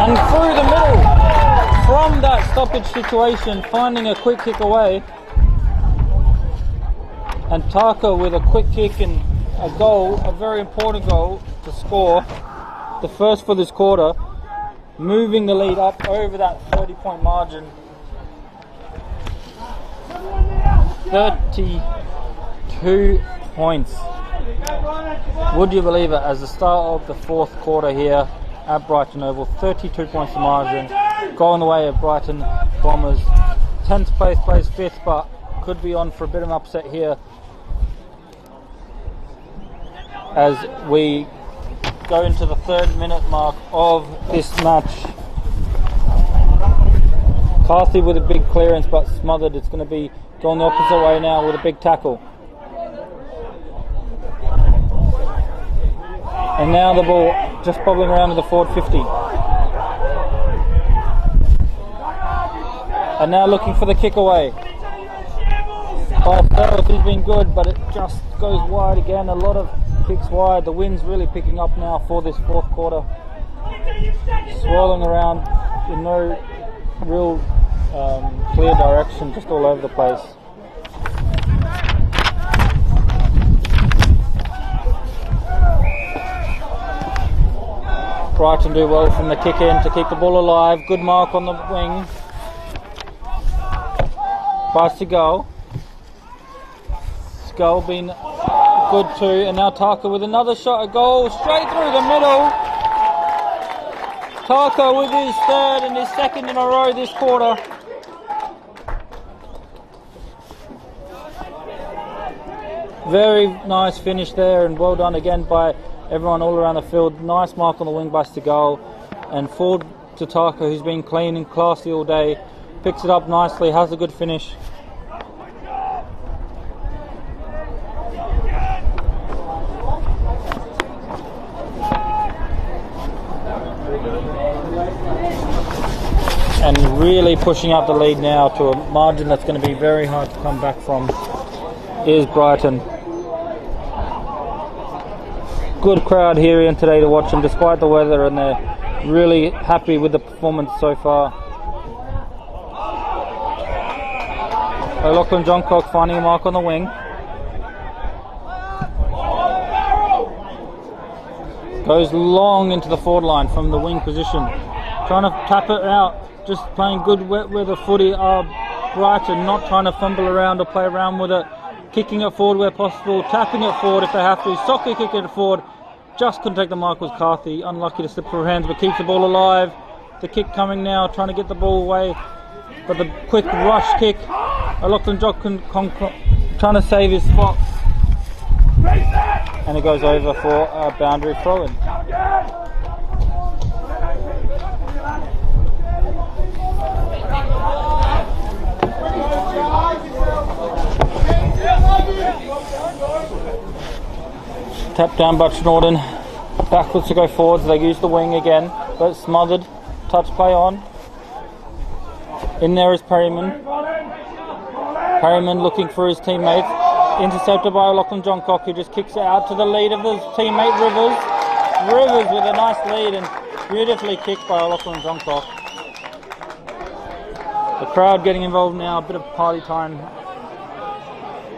And through the middle, from that stoppage situation, finding a quick kick away. And Tarker with a quick kick and a goal, a very important goal to score. The first for this quarter, moving the lead up over that 30-point margin. 32 points. Would you believe it? As the start of the fourth quarter here at Brighton Oval, 32 points to margin, going the way of Brighton Bombers. 10th place plays 5th, but could be on for a bit of an upset here as we go into the 3rd minute mark of this match. Carthy with a big clearance but smothered. It's going to be going the opposite way now with a big tackle. And now the ball just bobbling around to the forward 50. And now looking for the kick away. Barcelos has been good, but it just goes wide again. A lot of kicks wide. The wind's really picking up now for this fourth quarter. Swirling around in no real clear direction, just all over the place. Brighton do well from the kick in to keep the ball alive. Good mark on the wing. Pass to goal. Skull been good too, and now Taka with another shot at goal, straight through the middle. Taka with his third and his second in a row this quarter. Very nice finish there, and well done again by everyone all around the field. Nice mark on the wing by Seagal, and forward to Taka, who's been clean and classy all day. Picks it up nicely, has a good finish. And really pushing up the lead now to a margin that's going to be very hard to come back from is Brighton. Good crowd here in today to watch them despite the weather, and they're really happy with the performance so far. Lachlan Johncock finding a mark on the wing. Goes long into the forward line from the wing position. Trying to tap it out. Just playing good wet weather footy are Brighton, not trying to fumble around or play around with it. Kicking it forward where possible, tapping it forward if they have to, soccer kicking it forward. Just couldn't take the mark was Carthy, unlucky to slip through hands, but keeps the ball alive. The kick coming now, trying to get the ball away, but the quick rush kick. Lachlan Jock trying to save his spot, and it goes over for a boundary throw-in. Tap down Butch Norton, backwards to go forwards. They use the wing again, but smothered. Touch play on. In there is Perryman. Perryman looking for his teammates. Intercepted by Lachlan Johncock, who just kicks it out to the lead of his teammate Rivers. Rivers with a nice lead and beautifully kicked by Lachlan Johncock. The crowd getting involved now, a bit of party time.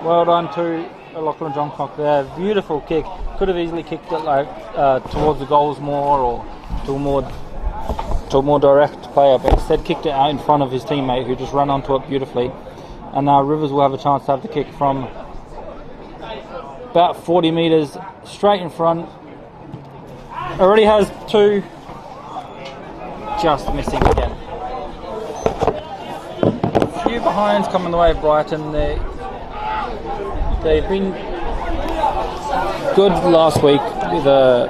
Well done to Lachlan Johncock there. Beautiful kick. Could have easily kicked it like towards the goals more, or to a more direct player, but instead kicked it out in front of his teammate, who just ran onto it beautifully. And now Rivers will have a chance to have the kick from about 40 metres straight in front. Already has two. Just missing again. A few behinds coming the way of Brighton. They've been good last week with a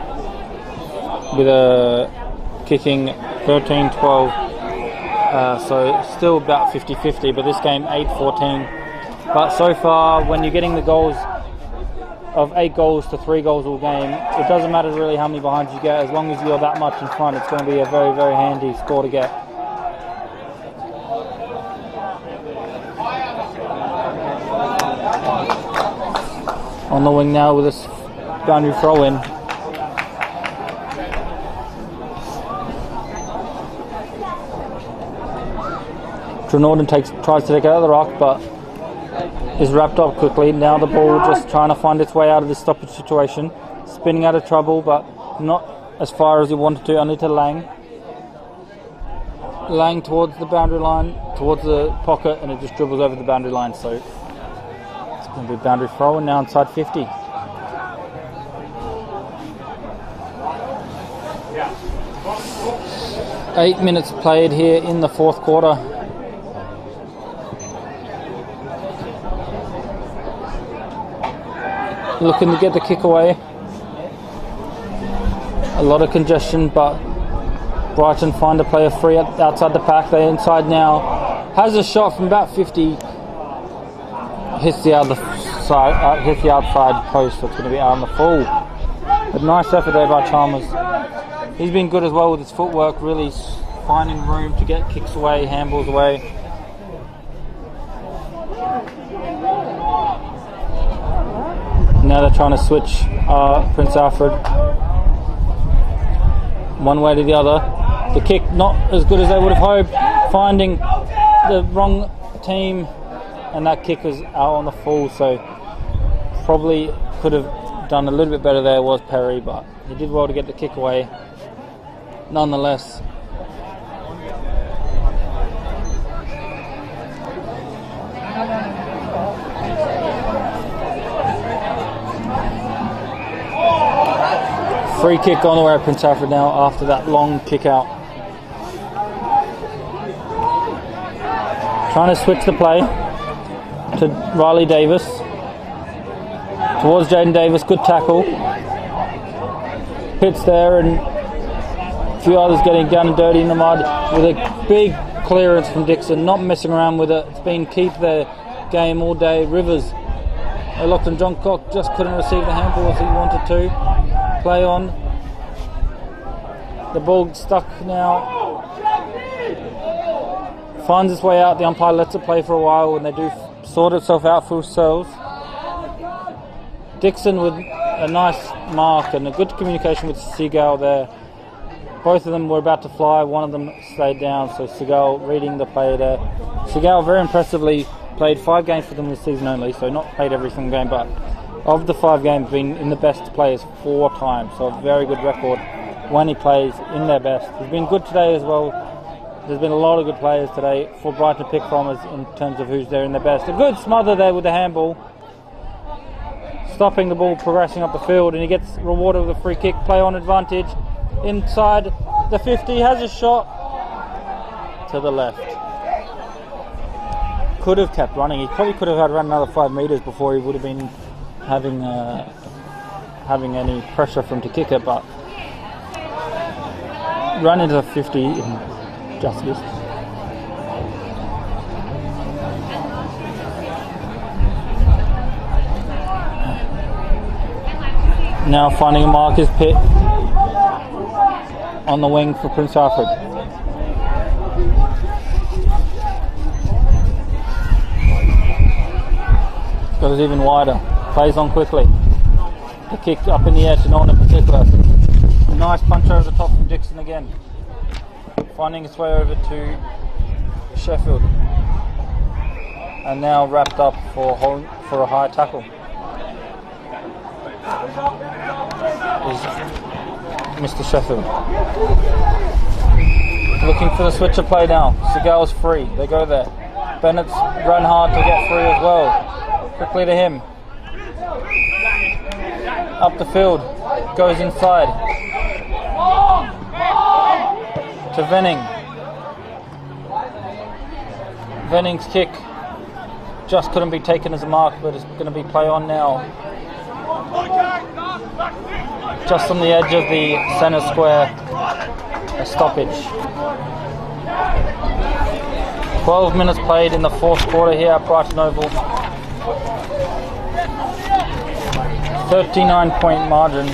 kicking 13-12, so still about 50-50, but this game 8-14. But so far, when you're getting the goals of 8 goals to 3 goals all game, it doesn't matter really how many behinds you get. As long as you're that much in front, it's going to be a very, very handy score to get. On the wing now with this boundary throw in. Norton tries to take it out of the rock, but is wrapped up quickly. Now the ball just trying to find its way out of this stoppage situation. Spinning out of trouble, but not as far as he wanted to, only to Lang. Lang towards the boundary line, towards the pocket, and it just dribbles over the boundary line. So it's going to be boundary throw, and now inside 50. Yeah. 8 minutes played here in the fourth quarter. Looking to get the kick away. A lot of congestion, but Brighton find a player free outside the pack. They're inside now. Has a shot from about 50. Hits the other side, hits the outside post, so it's going to be out on the full. But nice effort there by Chalmers. He's been good as well with his footwork, really finding room to get kicks away, handballs away. Now they're trying to switch Prince Alfred one way to the other. The kick not as good as they would have hoped, finding the wrong team, and that kick was out on the full, so probably could have done a little bit better there, was Perry, but he did well to get the kick away nonetheless. Free kick on the way of Prince Alfred now after that long kick out. Trying to switch the play to Riley Davis. Towards Jaden Davis, good tackle. Hits there, and a few others getting down and dirty in the mud with a big clearance from Dixon, not messing around with it. It's been keep their game all day. Rivers, Lachlan Johncock just couldn't receive the handball as he wanted to. Play on. The ball stuck now. Finds its way out. The umpire lets it play for a while, and they do sort itself out for themselves. Dixon with a nice mark and a good communication with Seagal there. Both of them were about to fly. One of them stayed down, so Seagal reading the play there. Seagal very impressively played 5 games for them this season only, so not played every single game, but of the 5 games been in the best players 4 times, so a very good record when he plays in their best. He's been good today as well. There's been a lot of good players today for Brighton to pick from in terms of who's there in their best. A good smother there with the handball, stopping the ball progressing up the field, and he gets rewarded with a free kick. Play on advantage inside the 50, has a shot to the left. Could have kept running. He probably could have had run another 5 metres before he would have been having any pressure for him to kick it, but run into the 50 in justice. Now finding a Marcus Pitt on the wing for Prince Alfred. Goes even wider. Plays on quickly. The kick up in the air to no one in particular. Nice punch over the top from Dixon again. Finding its way over to Sheffield. And now wrapped up for a high tackle. Is Mr. Sheffield. Looking for the switch of play now. Seagal's free. They go there. Bennett's run hard to get free as well. Quickly to him. Up the field. Goes inside. To Venning. Venning's kick just couldn't be taken as a mark, but it's going to be play on now. Just on the edge of the centre square, a stoppage. 12 minutes played in the 4th quarter here at Brighton Oval. 39-point margin.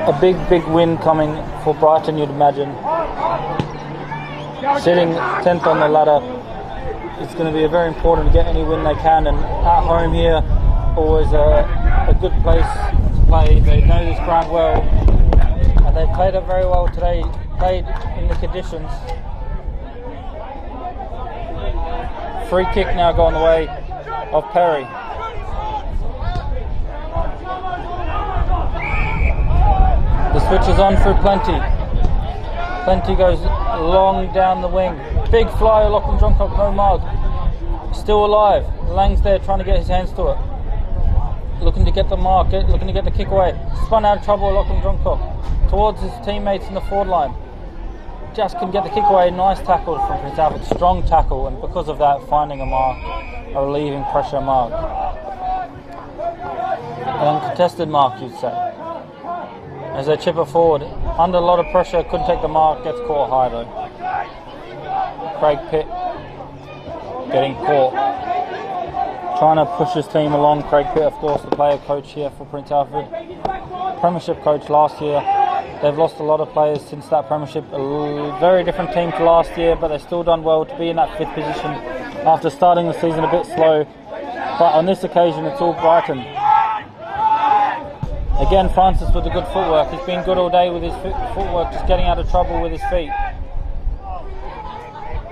A big win coming for Brighton, you'd imagine. Sitting 10th on the ladder, it's going to be very important to get any win they can, and at home here, always a good place to play. They know this ground well, and they played it very well today, played in the conditions. Free kick now going the way of Perry. The switch is on for Plenty. Plenty goes long down the wing. Big fly, Lachlan Johncock, no mark. Still alive. Lang's there trying to get his hands to it. Looking to get the mark, looking to get the kick away. Spun out of trouble, Lachlan Johncock. Towards his teammates in the forward line. Just couldn't get the kick away. Nice tackle from Prince Alfred. Strong tackle, and because of that, finding a mark. A relieving pressure mark. An uncontested mark, you'd say. as they chip it forward. Under a lot of pressure, couldn't take the mark, gets caught high though. Craig Pitt getting caught. Trying to push his team along. Craig Pitt, of course, the player coach here for Prince Alfred. Premiership coach last year. They've lost a lot of players since that premiership. A very different team to last year, but they've still done well to be in that 5th position after starting the season a bit slow. But on this occasion, it's all Brighton. Again, Francis with the good footwork. He's been good all day with his footwork, just getting out of trouble with his feet.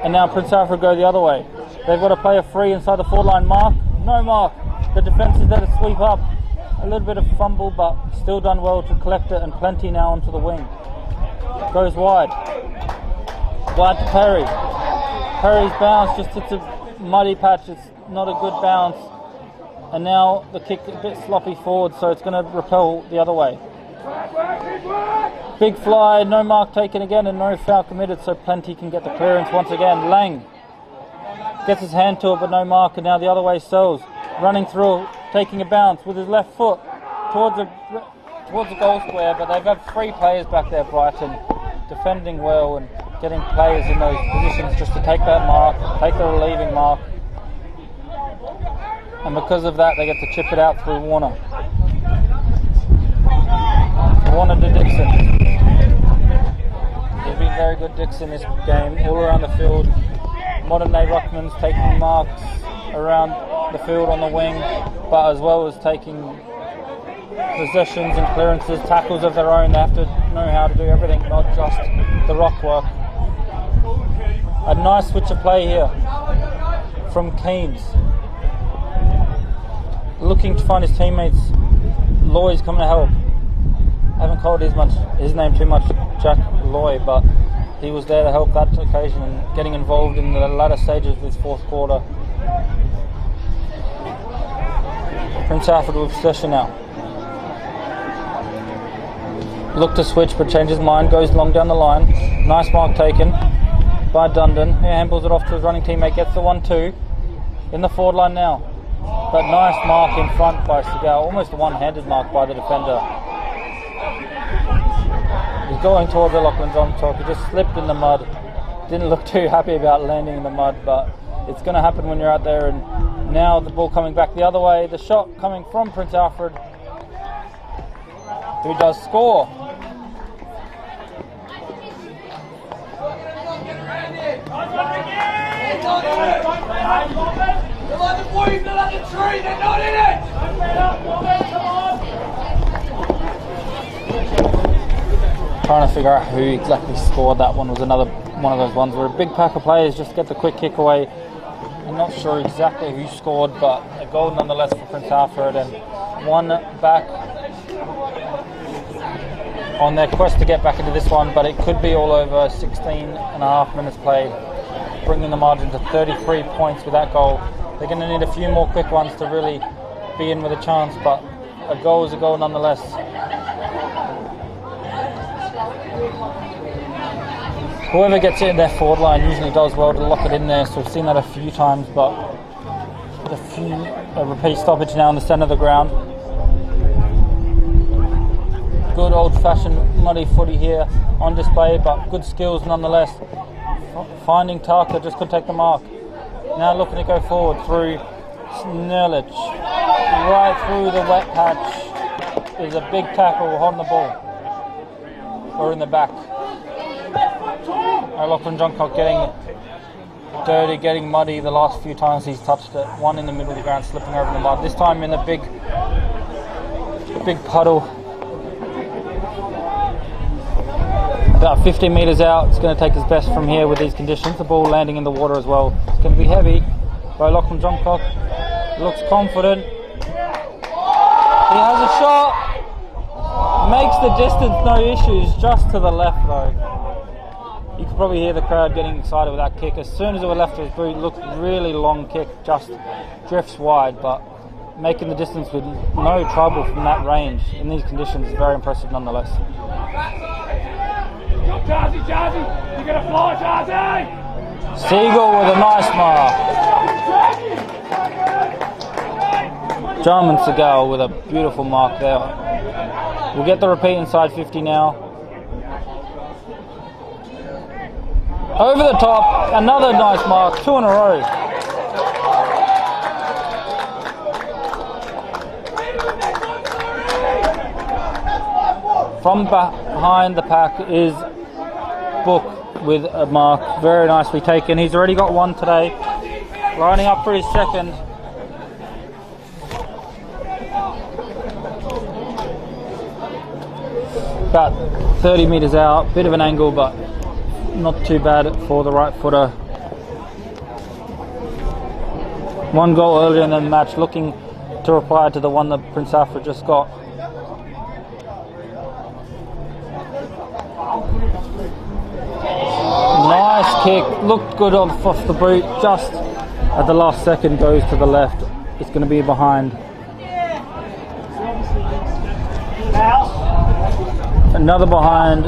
And now Prince Alfred go the other way. They've got to play a free inside the forward line mark. No mark. The defence is there to sweep up. A little bit of fumble, but still done well to collect it, and plenty now onto the wing. Goes wide. Wide to Perry. Perry's bounce just hits a muddy patch. It's not a good bounce. And now the kick a bit sloppy forward, so it's going to repel the other way. Big fly, no mark taken again, and no foul committed, so Plenty can get the clearance once again. Lang gets his hand to it, but no mark, and now the other way Sells. Running through, taking a bounce with his left foot towards the goal square, but they've had 3 players back there, Brighton, defending well and getting players in those positions just to take that mark, take the relieving mark. And because of that, they get to chip it out through Warner. Warner to Dixon. He's been very good, Dixon, this game, all around the field. Modern day Ruckman's taking marks around the field on the wing, but as well as taking possessions and clearances, tackles of their own. They have to know how to do everything, not just the rock work. A nice switch of play here from Keynes. Looking to find his teammates. Loy's coming to help. I haven't called his name too much, Jack Loy, but he was there to help that occasion and getting involved in the latter stages of this 4th quarter. Prince Alfred with possession now. Look to switch, but changes mind, goes long down the line. Nice mark taken by Dundon. He handballs it off to his running teammate, gets the 1-2 in the forward line now. But nice mark in front by Segal, almost a one-handed mark by the defender. He's going towards the Lachlan John Talk. He just slipped in the mud. Didn't look too happy about landing in the mud, but it's going to happen when you're out there. And now the ball coming back the other way. The shot coming from Prince Alfred, who does score. Trying to figure out who exactly scored that one. Was another one of those ones where a big pack of players just get the quick kick away. I'm not sure exactly who scored, but a goal nonetheless for Prince Alfred, and one back on their quest to get back into this one, but it could be all over. 16 and a half minutes played, bringing the margin to 33 points with that goal. They're going to need a few more quick ones to really be in with a chance, but a goal is a goal nonetheless. Whoever gets it in their forward line usually does well to lock it in there, so we've seen that a few times, but a repeat stoppage now in the centre of the ground. Good old-fashioned muddy footy here on display, but good skills nonetheless. Finding Tarka, just couldn't take the mark. Now looking to go forward through Snurlich. Right through the wet patch is a big tackle on the ball, or in the back. Lachlan Johncock getting dirty, getting muddy the last few times he's touched it. One in the middle of the ground, slipping over the mud. This time in the big puddle. About 15 metres out. It's going to take his best from here with these conditions. The ball landing in the water as well. It's going to be heavy by Lachlan Johncock. Looks confident. He has a shot. Makes the distance, no issues. Just to the left though. You could probably hear the crowd getting excited with that kick. As soon as it was left to his boot, looked really long kick, just drifts wide, but making the distance with no trouble from that range in these conditions is very impressive nonetheless. Jazzy, you're gonna fly, Jazzy! Siegel with a nice mark. Jarman Segal with a beautiful mark there. We'll get the repeat inside 50 now. Over the top, another nice mark, 2 in a row. From behind the pack is Book with a mark, very nicely taken. He's already got one today, lining up for his second. About 30 metres out, bit of an angle, but not too bad for the right footer. One goal earlier in the match, looking to reply to the one that Prince Alfred just got. Nice kick, looked good off the boot, just at the last second goes to the left. It's going to be behind. Another behind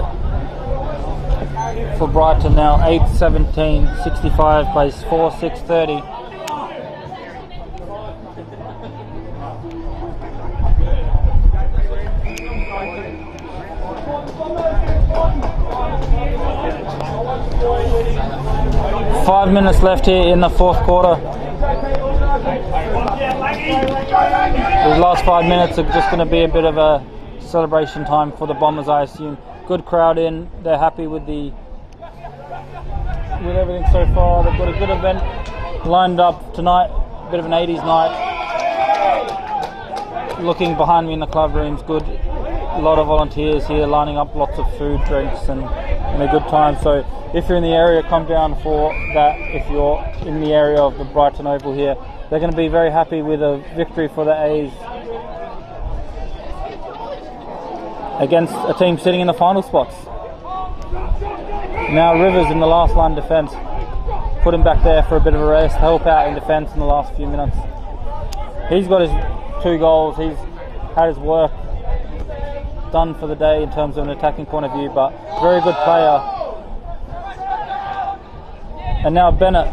for Brighton now, 8-17, 65 plays 4-6-30. Five minutes left here in the fourth quarter. These last 5 minutes are just going to be a bit of a celebration time for the Bombers, I assume. Good crowd in. They're happy with everything so far. They've got a good event lined up tonight. A bit of an 80s night. Looking behind me in the club room's good. A lot of volunteers here lining up lots of food, drinks, and a good time. So if you're in the area, come down for that. If you're in the area of the Brighton Oval here, they're going to be very happy with a victory for the A's against a team sitting in the final spots. Now Rivers in the last line defence. Put him back there for a bit of a rest, help out in defence in the last few minutes. He's got his 2 goals. He's had his work done for the day in terms of an attacking point of view, but very good player. And now Bennett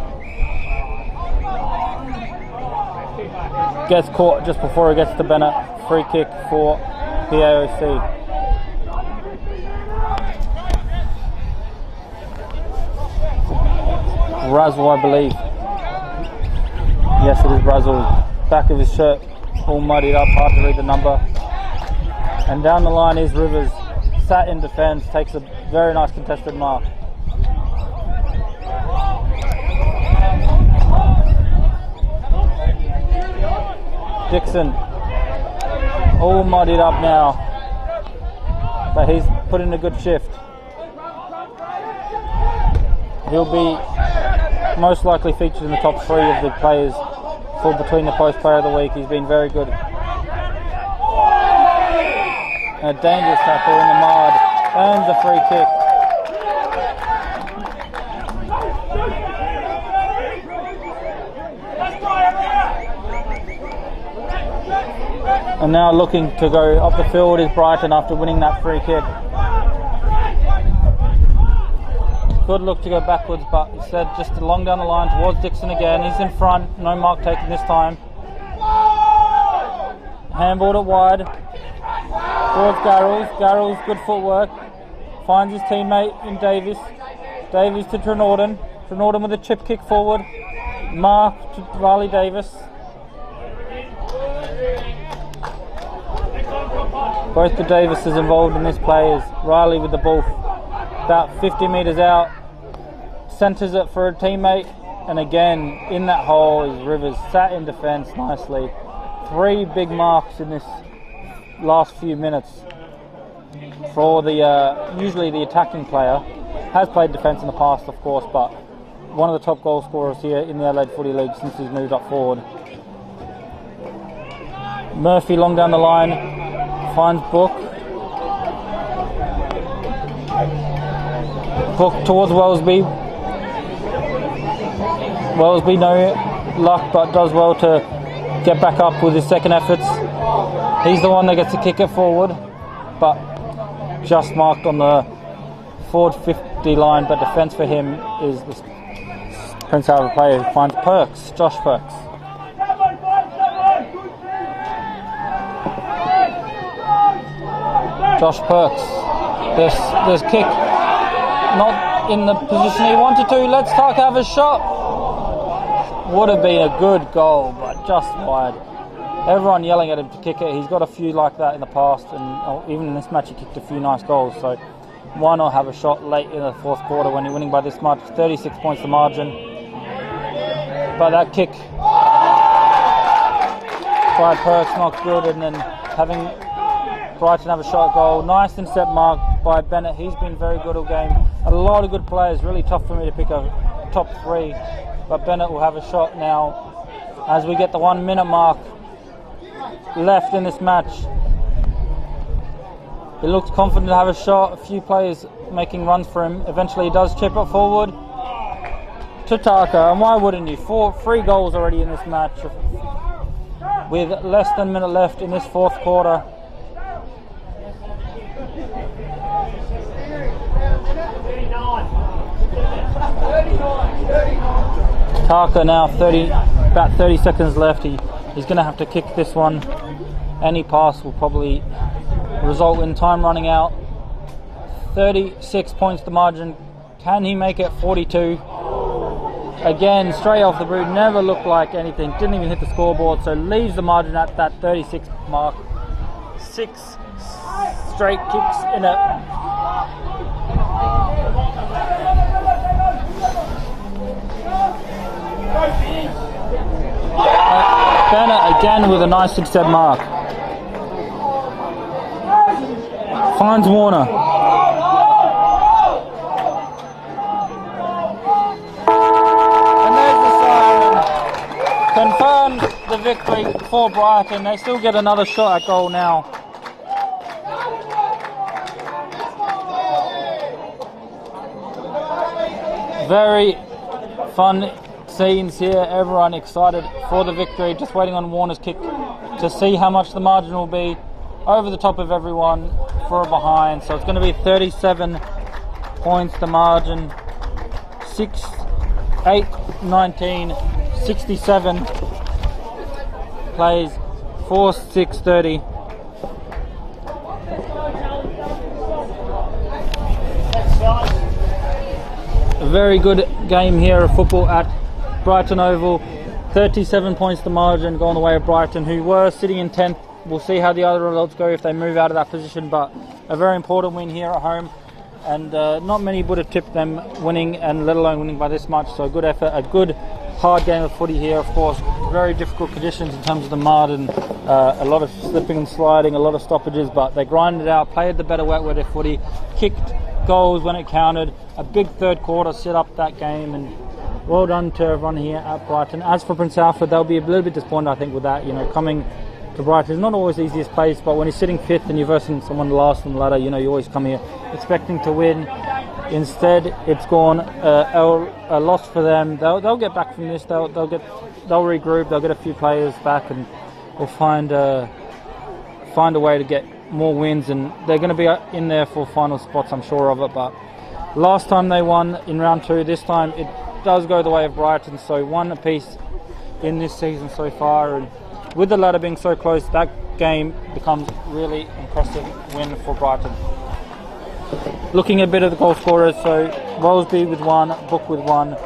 gets caught just before he gets to Bennett. Free kick for the AOC. Razzle, I believe. Yes, it is Razzle. Back of his shirt all muddied up, hard to read the number. And down the line is Rivers, sat in defence, takes a very nice contested mark. Dixon, all muddied up now, but he's put in a good shift. He'll be most likely featured in the top 3 of the players for Between the Post Player of the Week. He's been very good. A dangerous tackle in the mud, earns a free kick. And now looking to go up the field is Brighton after winning that free kick. Good look to go backwards, but instead just along down the line towards Dixon again. He's in front, no mark taken this time. Handballed it wide towards Garrels. Garrels, good footwork. Finds his teammate in Davis. Davis to Trenorden. Trenorden with a chip kick forward. Mark to Riley Davis. Both the Davises involved in this play is Riley with the ball about 50 metres out. Centres it for a teammate. And again, in that hole is Rivers, sat in defence nicely. 3 big marks in this last few minutes for the usually the attacking player. Has played defence in the past, of course, but one of the top goal scorers here in the Adelaide Footy League since he's moved up forward. Murphy long down the line, finds Book. Book towards Wellesby. Wellesby no luck, but does well to get back up with his second efforts. He's the one that gets to kick it forward, but just marked on the forward 50 line, but defence for him is the Prince Alfred player who finds Perks, Josh Perks. Josh Perks. There's kick. Not in the position he wanted to. Let's Tark have a shot. Would have been a good goal, but just wide. Everyone yelling at him to kick it. He's got a few like that in the past, and even in this match he kicked a few nice goals. So why not have a shot late in the fourth quarter when you're winning by this much? 36 points the margin. But that kick by Perks not good, and then having Brighton have a shot goal. Nice intercept mark by Bennett. He's been very good all game. A lot of good players. Really tough for me to pick a top three. But Bennett will have a shot now as we get the 1 minute mark left in this match. He looks confident to have a shot. A few players making runs for him. Eventually he does chip it forward to Taka. And why wouldn't you? 3 goals already in this match with less than a minute left in this fourth quarter. Taka now about 30 seconds left. He's going to have to kick this one. Any pass will probably result in time running out. 36 points the margin. Can he make it 42? Again, straight off the boot, never looked like anything. Didn't even hit the scoreboard, so leaves the margin at that 36 mark. 6 straight kicks in it. Bennett again with a nice intercept mark. Finds Warner. And there's the siren. Confirmed the victory for Brighton. They still get another shot at goal now. Very fun scenes here, everyone excited for the victory, just waiting on Warner's kick to see how much the margin will be. Over the top of everyone for a behind, so it's going to be 37 points the margin. 6, 8, 19, 67 plays 4, 6, 30. A very good game here of football at Brighton Oval. 37 points the margin, going the way of Brighton, who were sitting in 10th. We'll see how the other results go if they move out of that position, but a very important win here at home, and not many would have tipped them winning, and let alone winning by this much. So a good effort, a good hard game of footy here. Of course, very difficult conditions in terms of the mud, and a lot of slipping and sliding, a lot of stoppages, but they grinded it out, played the better wet weather footy, kicked goals when it counted. A big third quarter set up that game, and well done to everyone here at Brighton. As for Prince Alfred, they'll be a little bit disappointed, I think, with that. You know, coming to Brighton is not always the easiest place, but when you're sitting 5th and you're versing someone last on the ladder, you know, you always come here expecting to win. Instead, it's gone a loss for them. They'll get back from this. They'll regroup. They'll get a few players back, and we'll find a way to get more wins. And they're going to be in there for final spots, I'm sure of it. But last time they won in round 2. This time it does go the way of Brighton. So 1 apiece in this season so far, and with the ladder being so close, that game becomes really impressive win for Brighton. Looking at a bit of the goal scorers, so Rollesby with 1, Book with 1,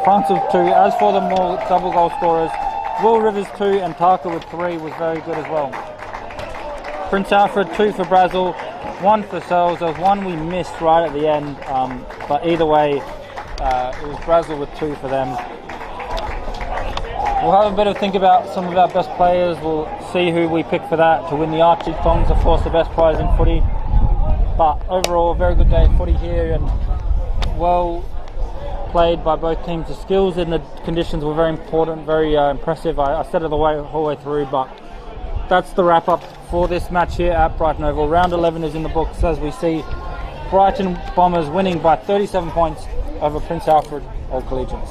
Franks with 2. As for the more double goal scorers, Will Rivers 2 and Tarka with 3 was very good as well. Prince Alfred 2 for Brazil, 1 for Sells. There was 1 we missed right at the end, but either way, it was Brazil with 2 for them. We'll have a bit of think about some of our best players. We'll see who we pick for that to win the Archie Thongs, of course, the best prize in footy. But overall, a very good day of footy here, and well played by both teams. The skills in the conditions were very important, very impressive. I said it the whole way through, but that's the wrap up for this match here at Brighton Oval. Round 11 is in the books, as we see Brighton Bombers winning by 37 points over Prince Alfred Old Collegians.